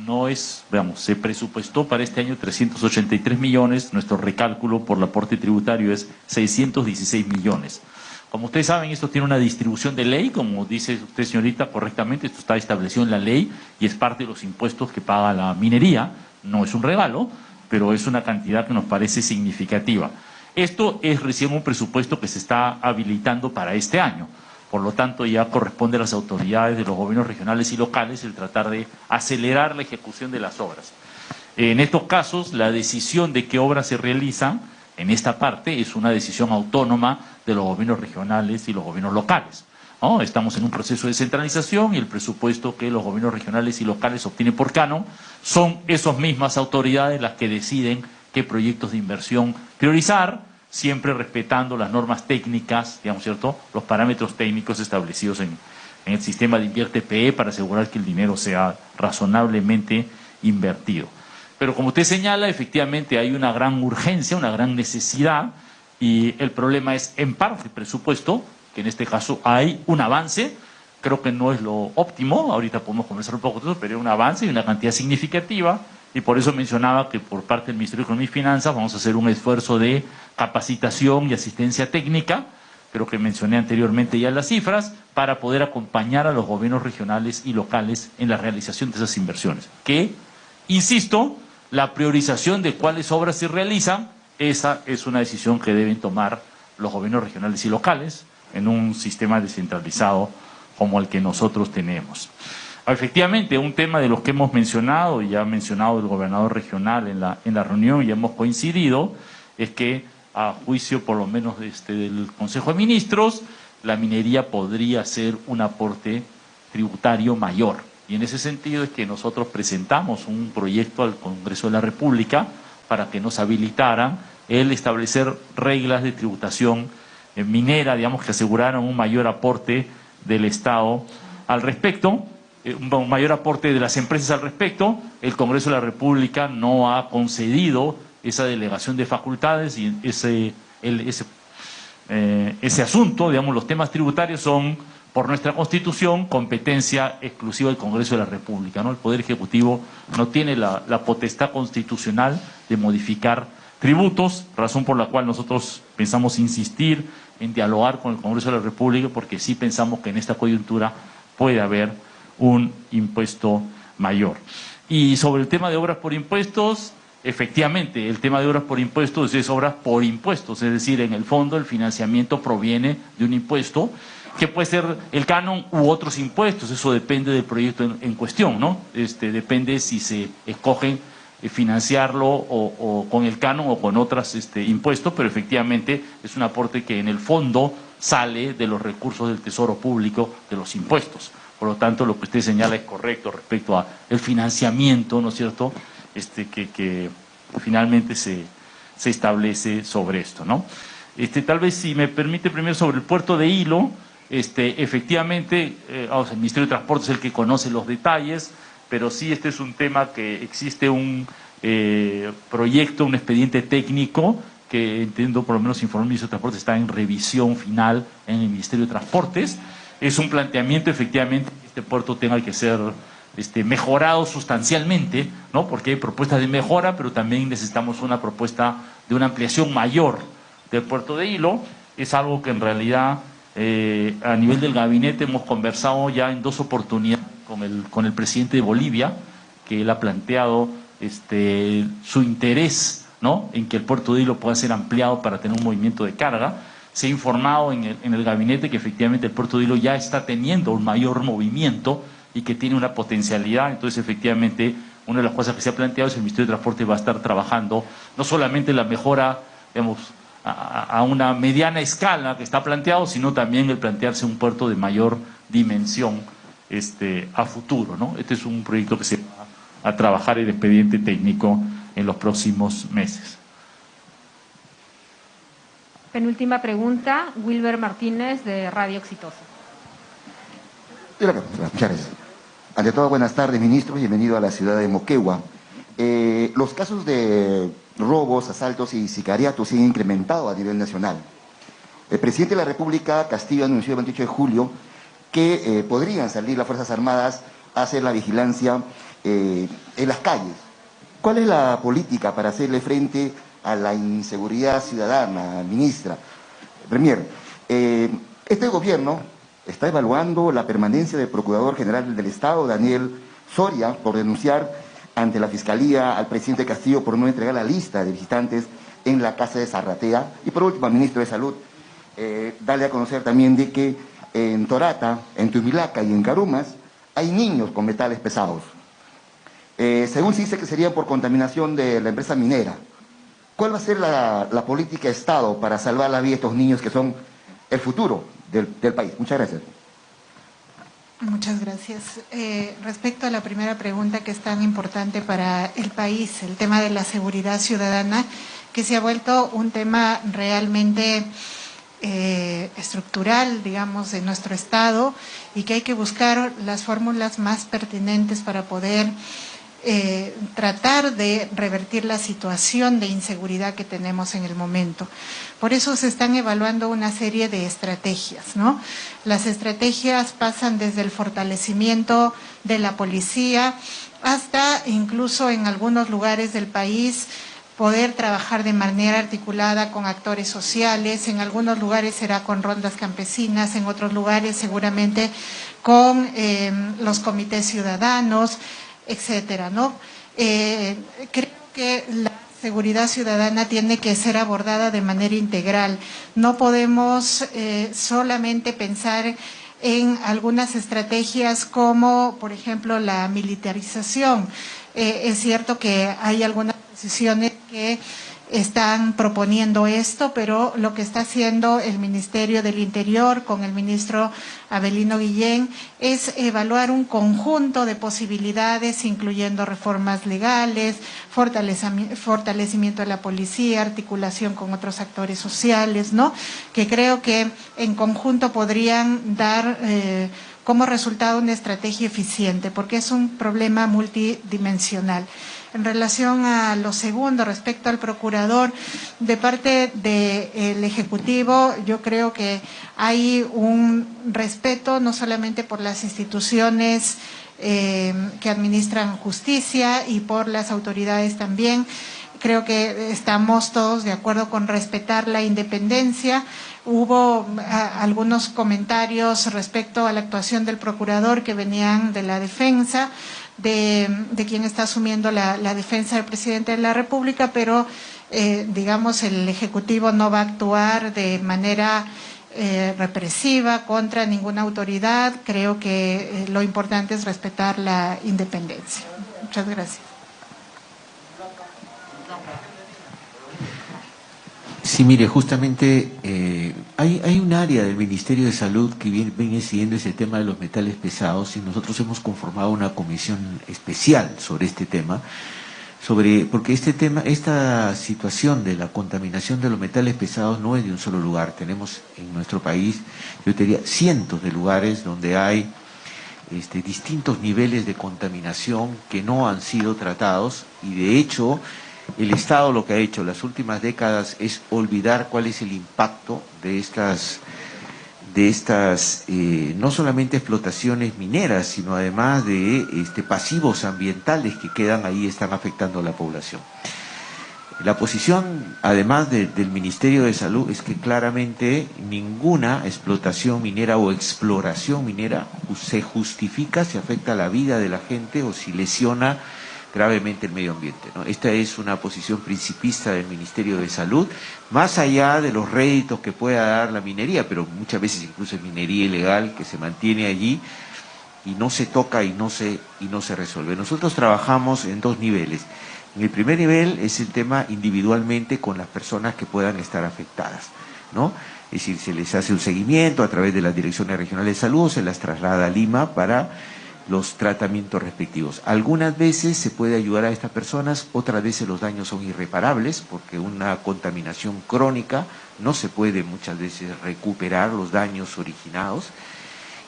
no es, veamos, se presupuestó para este año 383 millones, nuestro recálculo por el aporte tributario es 616 millones. Como ustedes saben, esto tiene una distribución de ley, como dice usted, señorita, correctamente, esto está establecido en la ley y es parte de los impuestos que paga la minería, no es un regalo, pero es una cantidad que nos parece significativa. Esto es recién un presupuesto que se está habilitando para este año. Por lo tanto, ya corresponde a las autoridades de los gobiernos regionales y locales el tratar de acelerar la ejecución de las obras. En estos casos, la decisión de qué obras se realizan en esta parte es una decisión autónoma de los gobiernos regionales y los gobiernos locales, ¿no? Estamos en un proceso de centralización y el presupuesto que los gobiernos regionales y locales obtienen por canon son esas mismas autoridades las que deciden qué proyectos de inversión priorizar, siempre respetando las normas técnicas, digamos, ¿cierto?, los parámetros técnicos establecidos en el sistema de Invierte.pe para asegurar que el dinero sea razonablemente invertido. Pero como usted señala, efectivamente hay una gran urgencia, una gran necesidad, y el problema es, en parte, el presupuesto, que en este caso hay un avance, creo que no es lo óptimo, ahorita podemos conversar un poco de eso, pero hay un avance y una cantidad significativa, y por eso mencionaba que por parte del Ministerio de Economía y Finanzas vamos a hacer un esfuerzo de capacitación y asistencia técnica, creo que mencioné anteriormente ya las cifras, para poder acompañar a los gobiernos regionales y locales en la realización de esas inversiones. Que, insisto, la priorización de cuáles obras se realizan, esa es una decisión que deben tomar los gobiernos regionales y locales en un sistema descentralizado como el que nosotros tenemos. Efectivamente, un tema de los que hemos mencionado, y ya ha mencionado el gobernador regional en la reunión y hemos coincidido, es que a juicio por lo menos del Consejo de Ministros, la minería podría ser un aporte tributario mayor. Y en ese sentido es que nosotros presentamos un proyecto al Congreso de la República para que nos habilitaran el establecer reglas de tributación minera, digamos, que aseguraran un mayor aporte del Estado al respecto, un mayor aporte de las empresas al respecto. El Congreso de la República no ha concedido esa delegación de facultades y ese asunto, digamos, los temas tributarios son, por nuestra Constitución, competencia exclusiva del Congreso de la República, ¿no? El Poder Ejecutivo no tiene la potestad constitucional de modificar tributos, razón por la cual nosotros pensamos insistir en dialogar con el Congreso de la República, porque sí pensamos que en esta coyuntura puede haber un impuesto mayor. Y sobre el tema de obras por impuestos, efectivamente, el tema de obras por impuestos es obras por impuestos, es decir, en el fondo el financiamiento proviene de un impuesto, que puede ser el canon u otros impuestos, eso depende del proyecto en cuestión, ¿no? Depende si se escogen financiarlo o con el canon o con otros impuestos, pero efectivamente es un aporte que en el fondo sale de los recursos del Tesoro Público, de los impuestos. Por lo tanto, lo que usted señala es correcto respecto al financiamiento, ¿no es cierto?, que finalmente se establece sobre esto, ¿no? Tal vez, si me permite, primero sobre el puerto de Hilo. Efectivamente, el Ministerio de Transporte es el que conoce los detalles, pero sí este es un tema que existe un proyecto, un expediente técnico que, entiendo, por lo menos informó el Ministerio de Transporte, está en revisión final en el Ministerio de Transportes. Es un planteamiento, efectivamente, que este puerto tenga que ser mejorado sustancialmente, ¿no? Porque hay propuestas de mejora, pero también necesitamos una propuesta de una ampliación mayor del puerto de Hilo. Es algo que en realidad a nivel del gabinete hemos conversado ya en 2 oportunidades con el presidente de Bolivia, que él ha planteado su interés, ¿no?, en que el puerto de Hilo pueda ser ampliado para tener un movimiento de carga. Se ha informado en el gabinete que efectivamente el puerto de Hilo ya está teniendo un mayor movimiento y que tiene una potencialidad. Entonces, efectivamente, una de las cosas que se ha planteado es que el Ministerio de Transporte va a estar trabajando no solamente la mejora, digamos, a una mediana escala que está planteado, sino también el plantearse un puerto de mayor dimensión a futuro, ¿no? Este es un proyecto que se va a trabajar el expediente técnico en los próximos meses. Penúltima pregunta, Wilber Martínez, de Radio Exitosa. Muchas gracias. Ante todo, buenas tardes, ministro, bienvenido a la ciudad de Moquegua. Los casos de robos, asaltos y sicariatos se han incrementado a nivel nacional. El presidente de la República, Castillo, anunció el 28 de julio que podrían salir las Fuerzas Armadas a hacer la vigilancia en las calles. ¿Cuál es la política para hacerle frente a la inseguridad ciudadana, ministra? Premier, este gobierno está evaluando la permanencia del Procurador General del Estado, Daniel Soria, por denunciar ante la Fiscalía al presidente Castillo por no entregar la lista de visitantes en la casa de Zarratea. Y por último, al ministro de Salud, darle a conocer también de que en Torata, en Tumilaca y en Carumas hay niños con metales pesados. Según se dice que sería por contaminación de la empresa minera. ¿Cuál va a ser la política de Estado para salvar la vida de estos niños que son el futuro del país? Muchas gracias. Muchas gracias. Respecto a la primera pregunta, que es tan importante para el país, el tema de la seguridad ciudadana, que se ha vuelto un tema realmente estructural, digamos, de nuestro Estado, y que hay que buscar las fórmulas más pertinentes para poder tratar de revertir la situación de inseguridad que tenemos en el momento. Por eso se están evaluando una serie de estrategias, ¿no? Las estrategias pasan desde el fortalecimiento de la policía hasta incluso en algunos lugares del país poder trabajar de manera articulada con actores sociales. En algunos lugares será con rondas campesinas, en otros lugares seguramente con los comités ciudadanos, etcétera, ¿no? Creo que la seguridad ciudadana tiene que ser abordada de manera integral. No podemos solamente pensar en algunas estrategias como, por ejemplo, la militarización. Es cierto que hay algunas decisiones que están proponiendo esto, pero lo que está haciendo el Ministerio del Interior con el ministro Avelino Guillén es evaluar un conjunto de posibilidades, incluyendo reformas legales, fortalecimiento de la policía, articulación con otros actores sociales, ¿no? Que creo que en conjunto podrían dar como resultado una estrategia eficiente, porque es un problema multidimensional. En relación a lo segundo, respecto al procurador, de parte del Ejecutivo, yo creo que hay un respeto no solamente por las instituciones que administran justicia y por las autoridades también. Creo que estamos todos de acuerdo con respetar la independencia. Hubo algunos comentarios respecto a la actuación del procurador que venían de la defensa, de quien está asumiendo la defensa del presidente de la República, pero digamos el Ejecutivo no va a actuar de manera represiva contra ninguna autoridad. Creo que lo importante es respetar la independencia. Muchas gracias. Sí, mire, justamente hay un área del Ministerio de Salud que viene siguiendo ese tema de los metales pesados, y nosotros hemos conformado una comisión especial sobre este tema. porque esta situación de la contaminación de los metales pesados no es de un solo lugar. Tenemos en nuestro país, yo te diría, cientos de lugares donde hay distintos niveles de contaminación que no han sido tratados, y de hecho el Estado lo que ha hecho en las últimas décadas es olvidar cuál es el impacto de estas no solamente explotaciones mineras, sino además de pasivos ambientales que quedan ahí, están afectando a la población. La posición, además del Ministerio de Salud, es que claramente ninguna explotación minera o exploración minera se justifica si afecta la vida de la gente o si lesiona gravemente el medio ambiente, ¿no? Esta es una posición principista del Ministerio de Salud, más allá de los réditos que pueda dar la minería, pero muchas veces incluso es minería ilegal que se mantiene allí y no se toca y no se resuelve. Nosotros trabajamos en dos niveles. En el primer nivel es el tema individualmente con las personas que puedan estar afectadas, ¿no? Es decir, se les hace un seguimiento a través de las direcciones regionales de salud, se las traslada a Lima para los tratamientos respectivos. Algunas veces se puede ayudar a estas personas, otras veces los daños son irreparables, porque una contaminación crónica no se puede muchas veces recuperar los daños originados.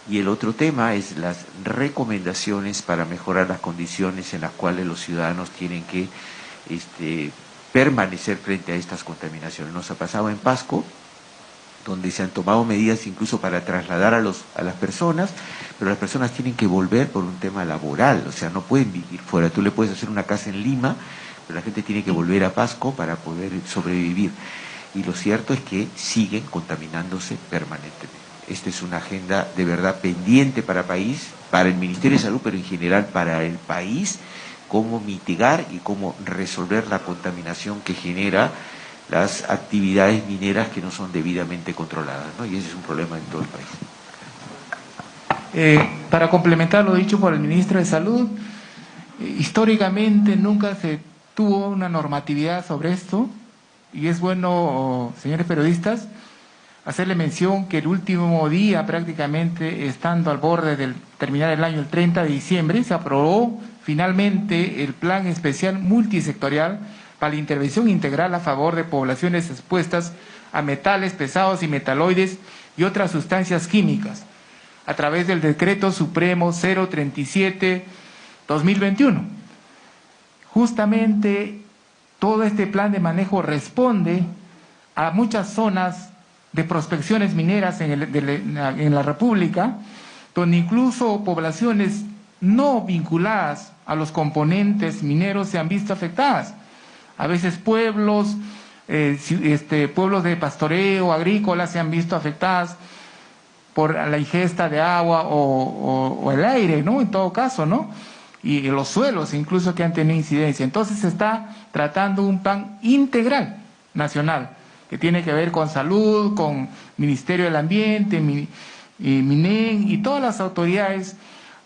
Y el otro tema es las recomendaciones para mejorar las condiciones en las cuales los ciudadanos tienen que permanecer frente a estas contaminaciones. Nos ha pasado en Pasco, donde se han tomado medidas incluso para trasladar a las personas, pero las personas tienen que volver por un tema laboral, o sea, no pueden vivir fuera. Tú le puedes hacer una casa en Lima, pero la gente tiene que volver a Pasco para poder sobrevivir. Y lo cierto es que siguen contaminándose permanentemente. Esta es una agenda de verdad pendiente para el Ministerio de Salud, pero en general para el país, cómo mitigar y cómo resolver la contaminación que genera las actividades mineras que no son debidamente controladas, ¿no? Y ese es un problema en todo el país. Para complementar lo dicho por el ministro de Salud, históricamente nunca se tuvo una normatividad sobre esto, y es bueno, señores periodistas, hacerle mención que el último día, prácticamente estando al borde del terminar el año, el 30 de diciembre, se aprobó finalmente el Plan Especial Multisectorial para la intervención integral a favor de poblaciones expuestas a metales pesados y metaloides y otras sustancias químicas, a través del Decreto Supremo 037-2021. Justamente todo este plan de manejo responde a muchas zonas de prospecciones mineras en la República, donde incluso poblaciones no vinculadas a los componentes mineros se han visto afectadas. A veces pueblos de pastoreo agrícola se han visto afectadas por la ingesta de agua o el aire, ¿no? En todo caso, ¿no? Y los suelos incluso que han tenido incidencia. Entonces se está tratando un plan integral nacional que tiene que ver con salud, con Ministerio del Ambiente, MINEN y todas las autoridades,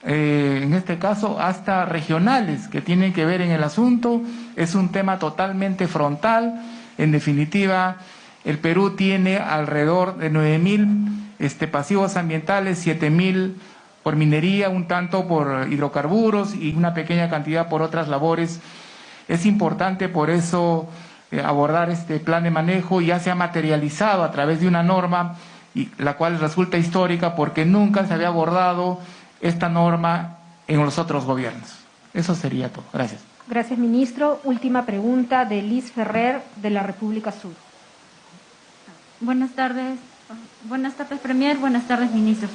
en este caso hasta regionales, que tienen que ver en el asunto. Es un tema totalmente frontal. En definitiva, el Perú tiene alrededor de 9.000 pasivos ambientales, 7.000 por minería, un tanto por hidrocarburos y una pequeña cantidad por otras labores. Es importante por eso abordar este plan de manejo. Ya se ha materializado a través de una norma, la cual resulta histórica porque nunca se había abordado esta norma en los otros gobiernos. Eso sería todo. Gracias. Gracias, ministro. Última pregunta de Liz Ferrer, de la República Sur. Buenas tardes, Premier. Buenas tardes, ministro.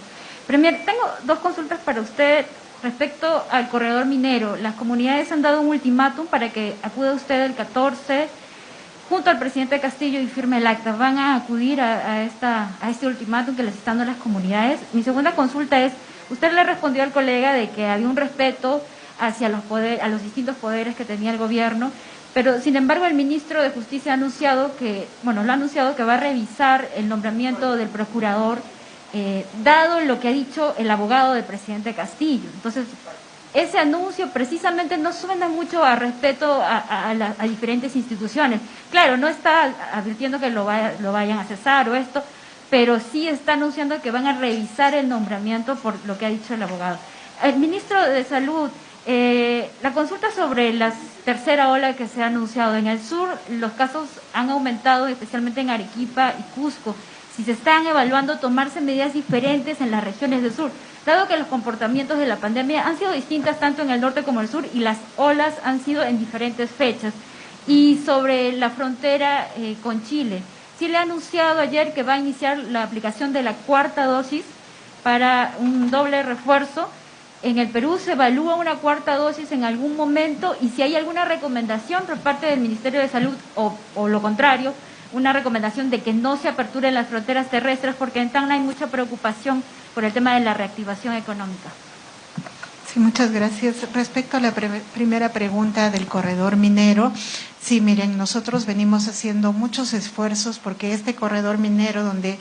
Premier, tengo dos consultas para usted respecto al corredor minero. Las comunidades han dado un ultimátum para que acuda usted el 14 junto al presidente Castillo y firme el acta. ¿Van a acudir a este ultimátum que les están dando las comunidades? Mi segunda consulta es, usted le respondió al colega de que había un respeto hacia a los distintos poderes que tenía el gobierno, pero sin embargo el ministro de Justicia ha anunciado que va a revisar el nombramiento del procurador, dado lo que ha dicho el abogado del presidente Castillo. Entonces, ese anuncio precisamente no suena mucho a respeto a diferentes instituciones. Claro, no está advirtiendo que lo vayan a cesar o esto, pero sí está anunciando que van a revisar el nombramiento por lo que ha dicho el abogado. El ministro de Salud, La consulta sobre la tercera ola que se ha anunciado en el sur, los casos han aumentado especialmente en Arequipa y Cusco. Si se están evaluando tomarse medidas diferentes en las regiones del sur, dado que los comportamientos de la pandemia han sido distintas tanto en el norte como en el sur y las olas han sido en diferentes fechas. Y sobre la frontera con Chile, sí le ha anunciado ayer que va a iniciar la aplicación de la cuarta dosis para un doble refuerzo. En el Perú se evalúa una cuarta dosis en algún momento y si hay alguna recomendación por parte del Ministerio de Salud o lo contrario, una recomendación de que no se aperturen las fronteras terrestres porque en Tacna hay mucha preocupación por el tema de la reactivación económica. Sí, muchas gracias. Respecto a la primera pregunta del corredor minero, sí, miren, nosotros venimos haciendo muchos esfuerzos porque este corredor minero donde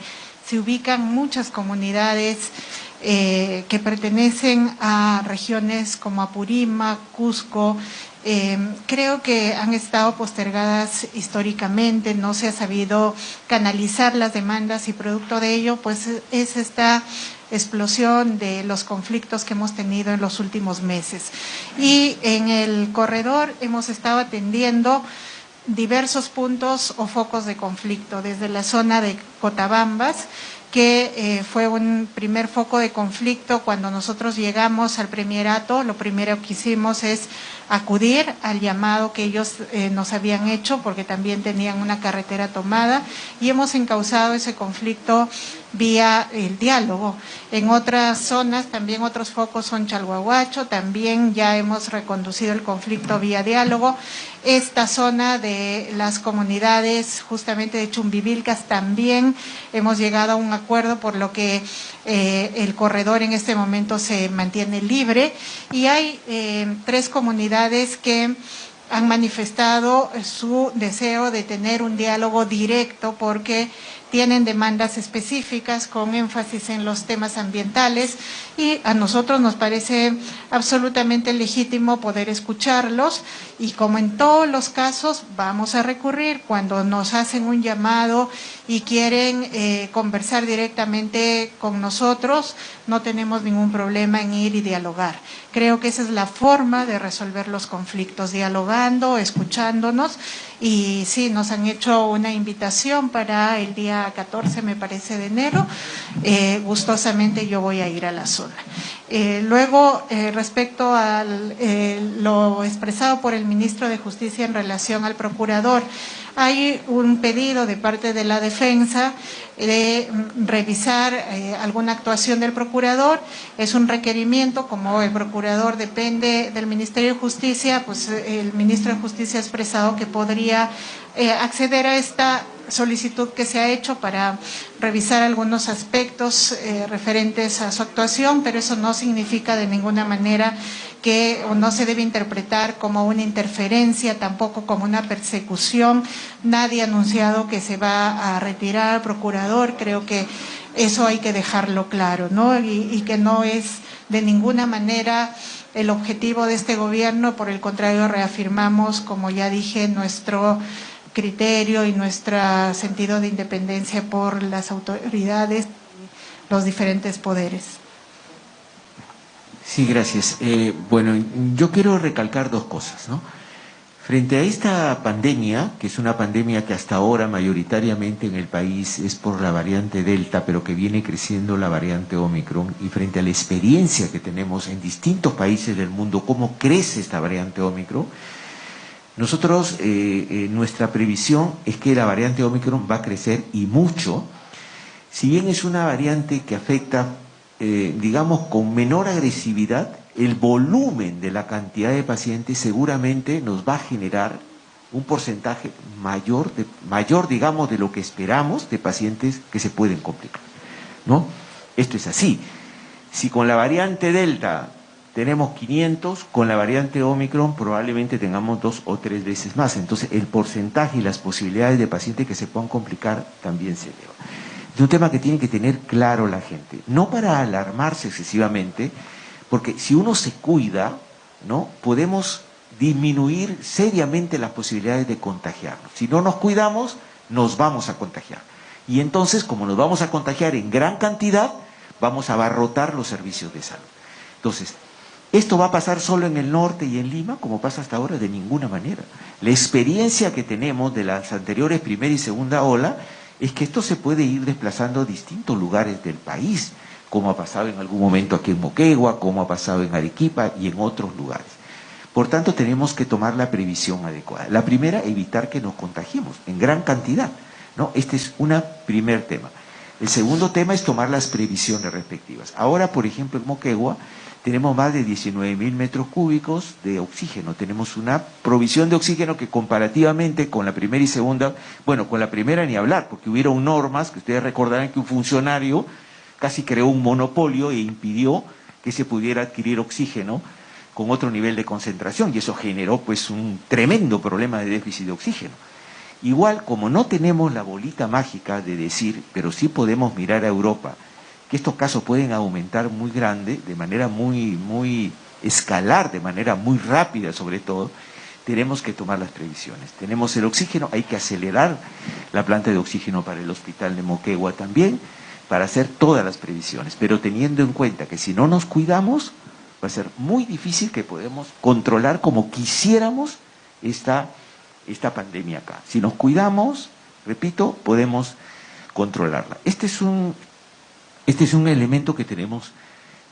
se ubican muchas comunidades que pertenecen a regiones como Apurímac, Cusco, creo que han estado postergadas históricamente, no se ha sabido canalizar las demandas y producto de ello pues es esta explosión de los conflictos que hemos tenido en los últimos meses. Y en el corredor hemos estado atendiendo diversos puntos o focos de conflicto, desde la zona de Cotabambas, que fue un primer foco de conflicto cuando nosotros llegamos al Premierato. Lo primero que hicimos es acudir al llamado que ellos nos habían hecho porque también tenían una carretera tomada y hemos encauzado ese conflicto vía el diálogo. En otras zonas también otros focos son Chalhuahuacho, también ya hemos reconducido el conflicto vía diálogo. Esta zona de las comunidades justamente de Chumbivilcas también hemos llegado a un acuerdo por lo que el corredor en este momento se mantiene libre y hay 3 comunidades que han manifestado su deseo de tener un diálogo directo porque tienen demandas específicas con énfasis en los temas ambientales y a nosotros nos parece absolutamente legítimo poder escucharlos y como en todos los casos vamos a recurrir cuando nos hacen un llamado y quieren conversar directamente con nosotros, no tenemos ningún problema en ir y dialogar. Creo que esa es la forma de resolver los conflictos, dialogando, escuchándonos y sí, nos han hecho una invitación para el día 14, me parece, de enero. Gustosamente yo voy a ir a la zona. Luego, respecto a lo expresado por el ministro de Justicia en relación al procurador, hay un pedido de parte de la defensa de revisar alguna actuación del procurador. Es un requerimiento, como el procurador depende del Ministerio de Justicia, pues el ministro de Justicia ha expresado que podría acceder a esta solicitud que se ha hecho para revisar algunos aspectos referentes a su actuación, pero eso no significa de ninguna manera que no se debe interpretar como una interferencia, tampoco como una persecución. Nadie ha anunciado que se va a retirar al procurador, creo que eso hay que dejarlo claro, ¿no? Y que no es de ninguna manera el objetivo de este gobierno, por el contrario reafirmamos, como ya dije, nuestro criterio y nuestro sentido de independencia por las autoridades, los diferentes poderes. Sí, gracias. Bueno, yo quiero recalcar 2 cosas, ¿no? Frente a esta pandemia, que es una pandemia que hasta ahora mayoritariamente en el país es por la variante Delta, pero que viene creciendo la variante Omicron, y frente a la experiencia que tenemos en distintos países del mundo, cómo crece esta variante Omicron, nosotros, nuestra previsión es que la variante Omicron va a crecer y mucho, si bien es una variante que afecta, digamos, con menor agresividad, el volumen de la cantidad de pacientes seguramente nos va a generar un porcentaje mayor, digamos, de lo que esperamos de pacientes que se pueden complicar, ¿no? Esto es así. Si con la variante Delta tenemos 500, con la variante Omicron probablemente tengamos 2 o 3 veces más. Entonces el porcentaje y las posibilidades de pacientes que se puedan complicar también se elevan. Es un tema que tiene que tener claro la gente, no para alarmarse excesivamente, porque si uno se cuida, ¿no?, podemos disminuir seriamente las posibilidades de contagiarnos. Si no nos cuidamos, nos vamos a contagiar. Y entonces, como nos vamos a contagiar en gran cantidad, vamos a abarrotar los servicios de salud. Entonces, ¿Esto va a pasar solo en el norte y en Lima, como pasa hasta ahora? De ninguna manera. La experiencia que tenemos de las anteriores primera y segunda ola es que esto se puede ir desplazando a distintos lugares del país, como ha pasado en algún momento aquí en Moquegua, como ha pasado en Arequipa y en otros lugares. Por tanto, tenemos que tomar la previsión adecuada. La primera, evitar que nos contagiemos en gran cantidad, ¿no? Este es un primer tema. El segundo tema es tomar las previsiones respectivas. Ahora, por ejemplo, en Moquegua tenemos más de 19.000 metros cúbicos de oxígeno. Tenemos una provisión de oxígeno que comparativamente con la primera y segunda, bueno, con la primera ni hablar, porque hubieron normas, que ustedes recordarán que un funcionario casi creó un monopolio e impidió que se pudiera adquirir oxígeno con otro nivel de concentración, y eso generó pues un tremendo problema de déficit de oxígeno. Igual, como no tenemos la bolita mágica de decir, pero sí podemos mirar a Europa, que estos casos pueden aumentar muy grande, de manera muy escalar, de manera muy rápida sobre todo, tenemos que tomar las previsiones. Tenemos el oxígeno, hay que acelerar la planta de oxígeno para el hospital de Moquegua también, para hacer todas las previsiones, pero teniendo en cuenta que si no nos cuidamos, va a ser muy difícil que podamos controlar como quisiéramos esta pandemia acá. Si nos cuidamos, repito, podemos controlarla. Este es un elemento que tenemos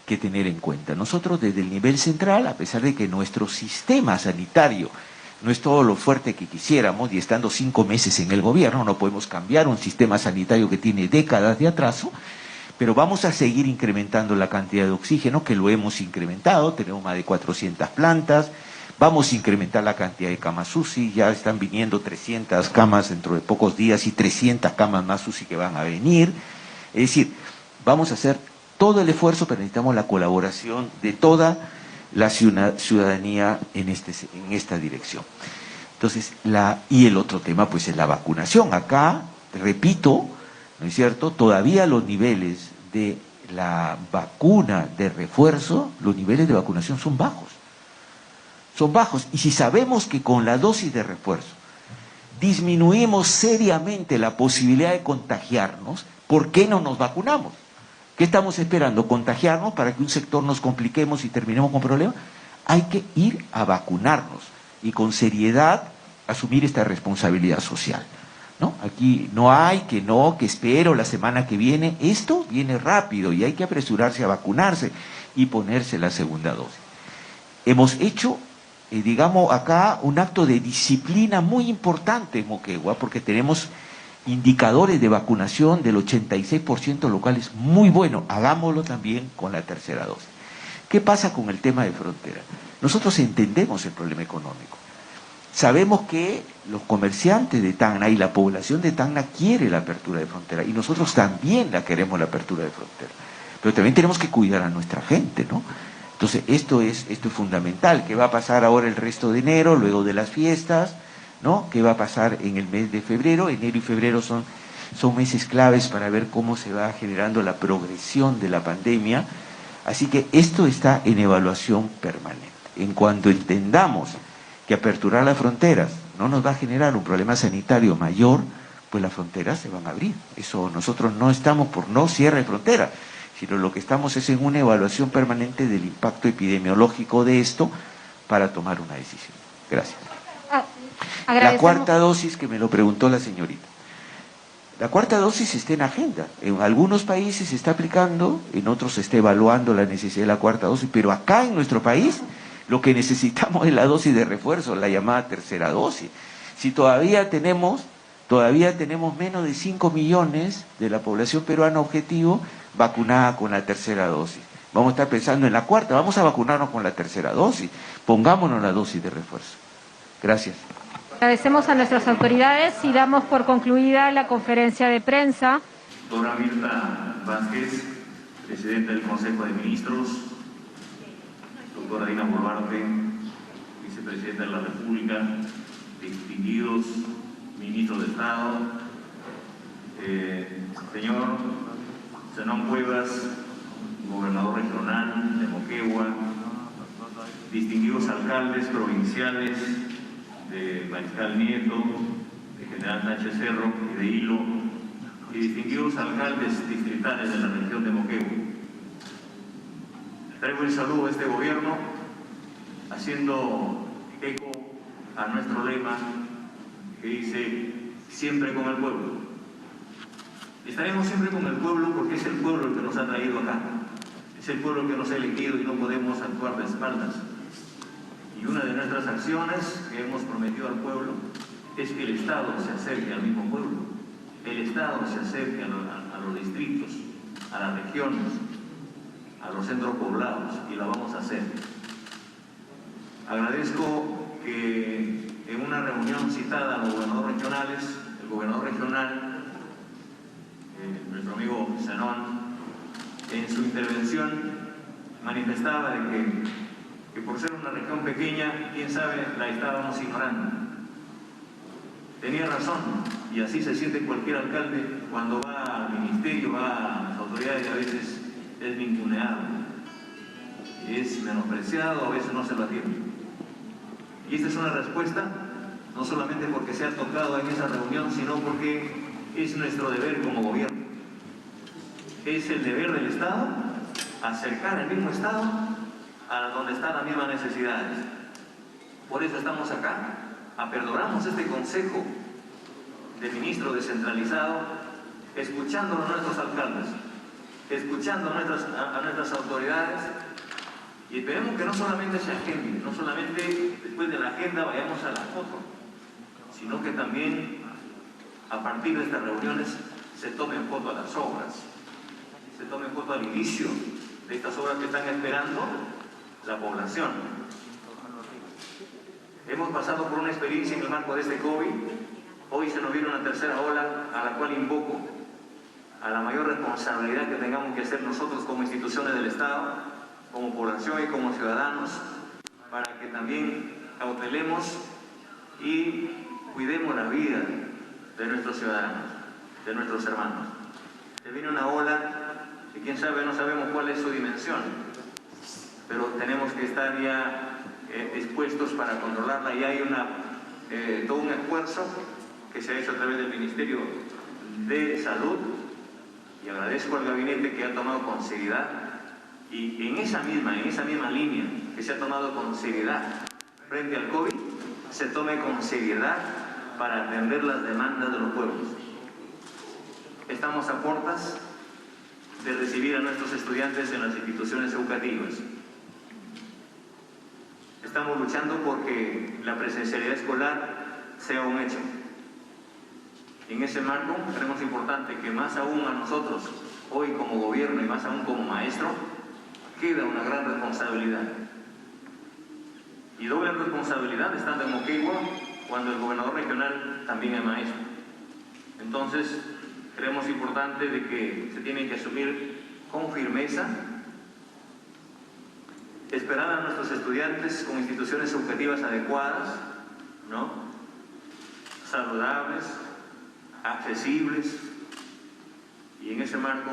que tener en cuenta. Nosotros desde el nivel central, a pesar de que nuestro sistema sanitario no es todo lo fuerte que quisiéramos, y estando 5 meses en el gobierno, no podemos cambiar un sistema sanitario que tiene décadas de atraso, pero vamos a seguir incrementando la cantidad de oxígeno, que lo hemos incrementado, tenemos más de 400 plantas, vamos a incrementar la cantidad de camas UCI, ya están viniendo 300 camas dentro de pocos días y 300 camas más UCI que van a venir. Es decir, vamos a hacer todo el esfuerzo, pero necesitamos la colaboración de toda la ciudadanía en esta dirección. Entonces, y el otro tema pues es la vacunación. Acá, repito, ¿no es cierto?, todavía los niveles de la vacuna de refuerzo, los niveles de vacunación son bajos. Son bajos. Y si sabemos que con la dosis de refuerzo disminuimos seriamente la posibilidad de contagiarnos, ¿por qué no nos vacunamos? ¿Qué estamos esperando? ¿Contagiarnos para que un sector nos compliquemos y terminemos con problemas? Hay que ir a vacunarnos y con seriedad asumir esta responsabilidad social, ¿no? Aquí no hay que espero la semana que viene. Esto viene rápido y hay que apresurarse a vacunarse y ponerse la segunda dosis. Hemos hecho, digamos, acá un acto de disciplina muy importante en Moquegua, porque tenemos indicadores de vacunación del 86% locales muy bueno. Hagámoslo también con la tercera dosis. ¿Qué pasa con el tema de frontera? Nosotros entendemos el problema económico. Sabemos que los comerciantes de Tacna y la población de Tacna quiere la apertura de frontera, y nosotros también la queremos, la apertura de frontera. Pero también tenemos que cuidar a nuestra gente, ¿no? Entonces, esto es fundamental. ¿Qué va a pasar ahora el resto de enero, luego de las fiestas, ¿no? ¿Qué va a pasar en el mes de febrero? Enero y febrero son meses claves para ver cómo se va generando la progresión de la pandemia. Así que esto está en evaluación permanente. En cuanto entendamos que aperturar las fronteras no nos va a generar un problema sanitario mayor, pues las fronteras se van a abrir. Eso, nosotros no estamos por no cierre de fronteras, sino lo que estamos es en una evaluación permanente del impacto epidemiológico de esto para tomar una decisión. Gracias. La cuarta dosis, que me lo preguntó la señorita. La cuarta dosis está en agenda. En algunos países se está aplicando, en otros se está evaluando la necesidad de la cuarta dosis, pero acá en nuestro país lo que necesitamos es la dosis de refuerzo, la llamada tercera dosis. Si todavía tenemos menos de 5 millones de la población peruana objetivo vacunada con la tercera dosis. Vamos a estar pensando en la cuarta, vamos a vacunarnos con la tercera dosis. Pongámonos la dosis de refuerzo. Gracias. Agradecemos a nuestras autoridades y damos por concluida la conferencia de prensa. Doctora Mirta Vázquez, presidenta del Consejo de Ministros. Doctora Dina Boluarte, vicepresidenta de la República. Distinguidos ministros de Estado. Señor Zenón Cuevas, gobernador regional de Moquegua. Distinguidos alcaldes provinciales de Mariscal Nieto, de General Tánchez Cerro y de Hilo, y distinguidos alcaldes distritales de la región de Moquegua. Traigo el saludo de este gobierno haciendo eco a nuestro lema que dice siempre con el pueblo. Estaremos siempre con el pueblo porque es el pueblo el que nos ha traído acá. Es el pueblo el que nos ha elegido y no podemos actuar de espaldas. Y una de nuestras acciones que hemos prometido al pueblo es que el Estado se acerque al mismo pueblo. El Estado se acerque a los distritos, a las regiones, a los centros poblados, y lo vamos a hacer. Agradezco que en una reunión citada a los gobernadores regionales, el gobernador regional, nuestro amigo Zenón, en su intervención manifestaba de que por ser una región pequeña, quién sabe, la estábamos ignorando. Tenía razón, y así se siente cualquier alcalde cuando va al ministerio, va a las autoridades, y a veces es ninguneado, es menospreciado, a veces no se lo atiende. Y esta es una respuesta, no solamente porque se ha tocado en esa reunión, sino porque es nuestro deber como gobierno. Es el deber del Estado acercar el mismo Estado a donde están las mismas necesidades. Por eso estamos acá. Aperturamos este Consejo de Ministros descentralizado, escuchando a nuestros alcaldes, escuchando a nuestras autoridades, y esperemos que no solamente se agende, no solamente después de la agenda vayamos a la foto, sino que también a partir de estas reuniones se tomen foto a las obras, se tomen foto al inicio de estas obras que están esperando la población. Hemos pasado por una experiencia en el marco de este COVID. Hoy se nos viene una tercera ola a la cual invoco a la mayor responsabilidad que tengamos que hacer nosotros como instituciones del Estado, como población y como ciudadanos, para que también cautelemos y cuidemos la vida de nuestros ciudadanos, de nuestros hermanos. Se viene una ola que quién sabe, no sabemos cuál es su dimensión, pero tenemos que estar ya dispuestos para controlarla, y hay todo un esfuerzo que se ha hecho a través del Ministerio de Salud, y agradezco al gabinete que ha tomado con seriedad, y en esa misma línea que se ha tomado con seriedad frente al COVID, se tome con seriedad para atender las demandas de los pueblos. Estamos a puertas de recibir a nuestros estudiantes en las instituciones educativas. Estamos luchando porque la presencialidad escolar sea un hecho. En ese marco, creemos importante que más aún a nosotros, hoy como gobierno y más aún como maestro, queda una gran responsabilidad. Y doble responsabilidad estando en Moquegua, cuando el gobernador regional también es maestro. Entonces, creemos importante de que se tiene que asumir con firmeza, esperar a nuestros estudiantes con instituciones educativas adecuadas, ¿no?, saludables, accesibles, y en ese marco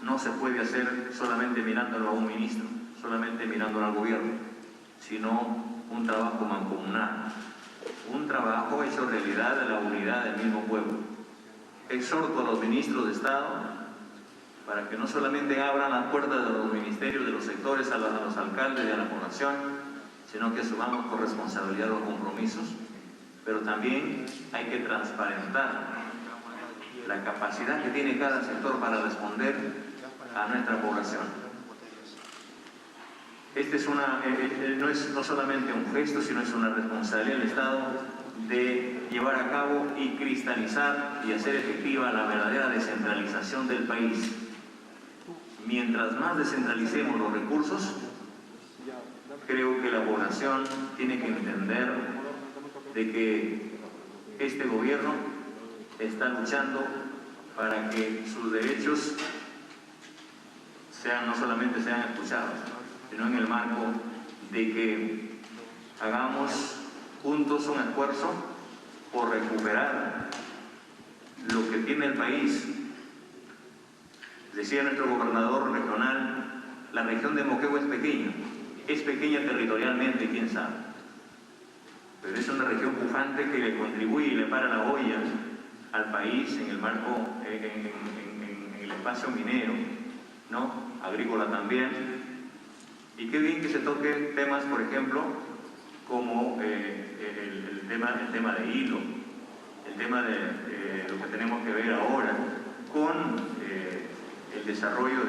no se puede hacer solamente mirándolo a un ministro, solamente mirándolo al gobierno, sino un trabajo mancomunado, un trabajo hecho realidad de la unidad del mismo pueblo. Exhorto a los ministros de Estado para que no solamente abran las puertas de los ministerios, de los sectores, a los alcaldes y a la población, sino que asumamos con responsabilidad los compromisos, pero también hay que transparentar la capacidad que tiene cada sector para responder a nuestra población. Este es no solamente un gesto, sino es una responsabilidad del Estado de llevar a cabo y cristalizar y hacer efectiva la verdadera descentralización del país. Mientras más descentralicemos los recursos, creo que la población tiene que entender de que este gobierno está luchando para que sus derechos no solamente sean escuchados, sino en el marco de que hagamos juntos un esfuerzo por recuperar lo que tiene el país. Decía nuestro gobernador regional, la región de Moquegua es pequeña territorialmente, quién sabe, pero es una región pujante que le contribuye y le para la olla al país en el marco, en el espacio minero, ¿no?, agrícola también. Y qué bien que se toque temas, por ejemplo, como el tema de hilo, el tema de lo que tenemos que ver ahora con el desarrollo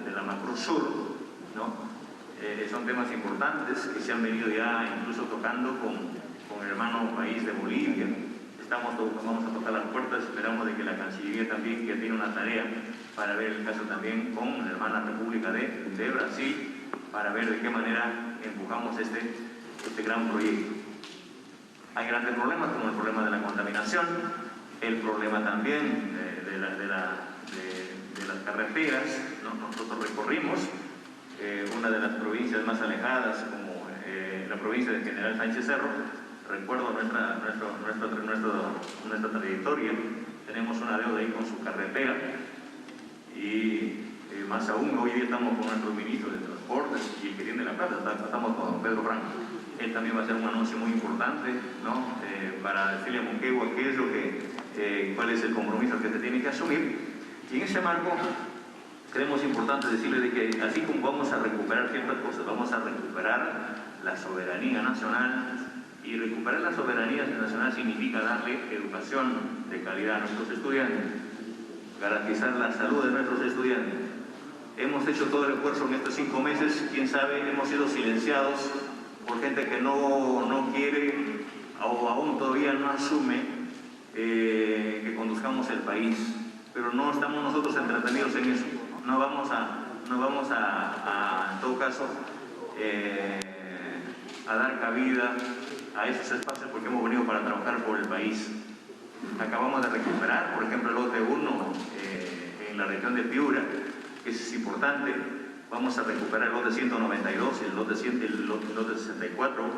de la Macrosur, ¿no? Son temas importantes que se han venido ya incluso tocando con el hermano país de Bolivia. Vamos a tocar las puertas, esperamos de que la Cancillería también, que tiene una tarea para ver el caso también con la hermana República de Brasil, para ver de qué manera empujamos este gran proyecto. Hay grandes problemas, como el problema de la contaminación, el problema también de las carreteras, ¿no? Nosotros recorrimos una de las provincias más alejadas, como la provincia de General Sánchez Cerro. Recuerdo nuestra trayectoria, tenemos una deuda ahí con su carretera y más aún, hoy día estamos con nuestro ministro de Transportes y el que tiene la plata, estamos con don Pedro Franco. Él también va a hacer un anuncio muy importante, ¿no? Para decirle a Moquegua qué es lo cuál es el compromiso que se tiene que asumir. Y en ese marco creemos importante decirle de que así como vamos a recuperar ciertas cosas, vamos a recuperar la soberanía nacional. Y recuperar la soberanía nacional significa darle educación de calidad a nuestros estudiantes, garantizar la salud de nuestros estudiantes. Hemos hecho todo el esfuerzo en estos 5 meses, quién sabe, hemos sido silenciados por gente que no quiere o aún todavía no asume que conduzcamos el país. Pero no estamos nosotros entretenidos en eso. No vamos a en todo caso, a dar cabida a esos espacios porque hemos venido para trabajar por el país. Acabamos de recuperar, por ejemplo, el lote 1 en la región de Piura, que es importante. Vamos a recuperar el lote 192, el lote 64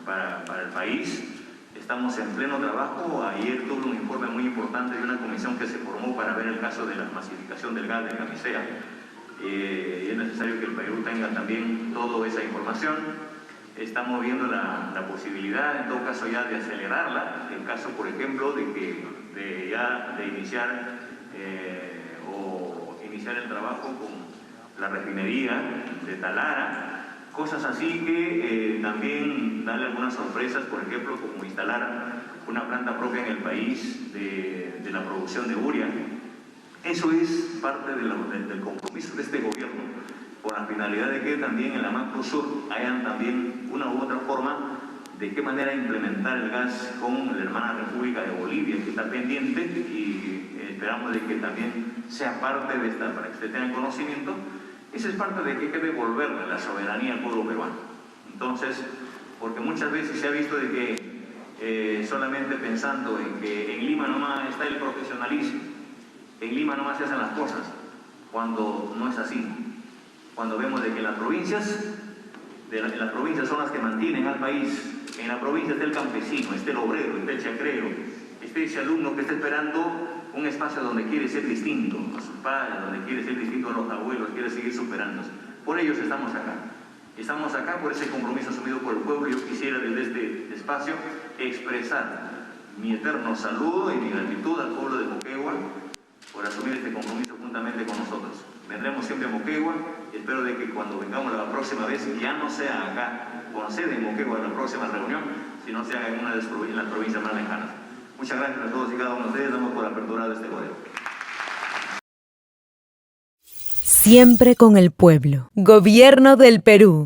para el país. Estamos en pleno trabajo. Ayer tuve un informe muy importante de una comisión que se formó para ver el caso de la masificación del gas de Camisea. Es necesario que el Perú tenga también toda esa información. Estamos viendo la posibilidad, en todo caso, ya de acelerarla, en caso, por ejemplo, de iniciar el trabajo con la refinería de Talara, cosas así que también darle algunas sorpresas, por ejemplo, como instalar una planta propia en el país de la producción de urea. Eso es parte del compromiso de este gobierno, con la finalidad de que también en la Macrosur hayan también una u otra forma de qué manera implementar el gas con la hermana República de Bolivia, que está pendiente, y esperamos de que también sea parte de esta, para que usted tenga conocimiento. Esa es parte de que hay que devolverle la soberanía al pueblo peruano. Entonces, porque muchas veces se ha visto de que solamente pensando en que en Lima nomás está el profesionalismo, en Lima nomás se hacen las cosas, cuando no es así. Cuando vemos de que las provincias son las que mantienen al país. En la provincia está el campesino, está el obrero, está el chacrero, está ese alumno que está esperando un espacio donde quiere ser distinto a sus padres, donde quiere ser distinto a los abuelos, quiere seguir superándose. Por ellos estamos acá. Estamos acá por ese compromiso asumido por el pueblo. Yo quisiera desde este espacio expresar mi eterno saludo y mi gratitud al pueblo de Moquegua por asumir este compromiso juntamente con nosotros. Vendremos siempre a Moquegua y espero de que cuando vengamos la próxima vez ya no sea acá, con sede en Moquegua en la próxima reunión, sino sea en una de las provincias más lejanas. Muchas gracias a todos y cada uno de ustedes. Damos por aperturado este gobierno. Siempre con el pueblo. Gobierno del Perú.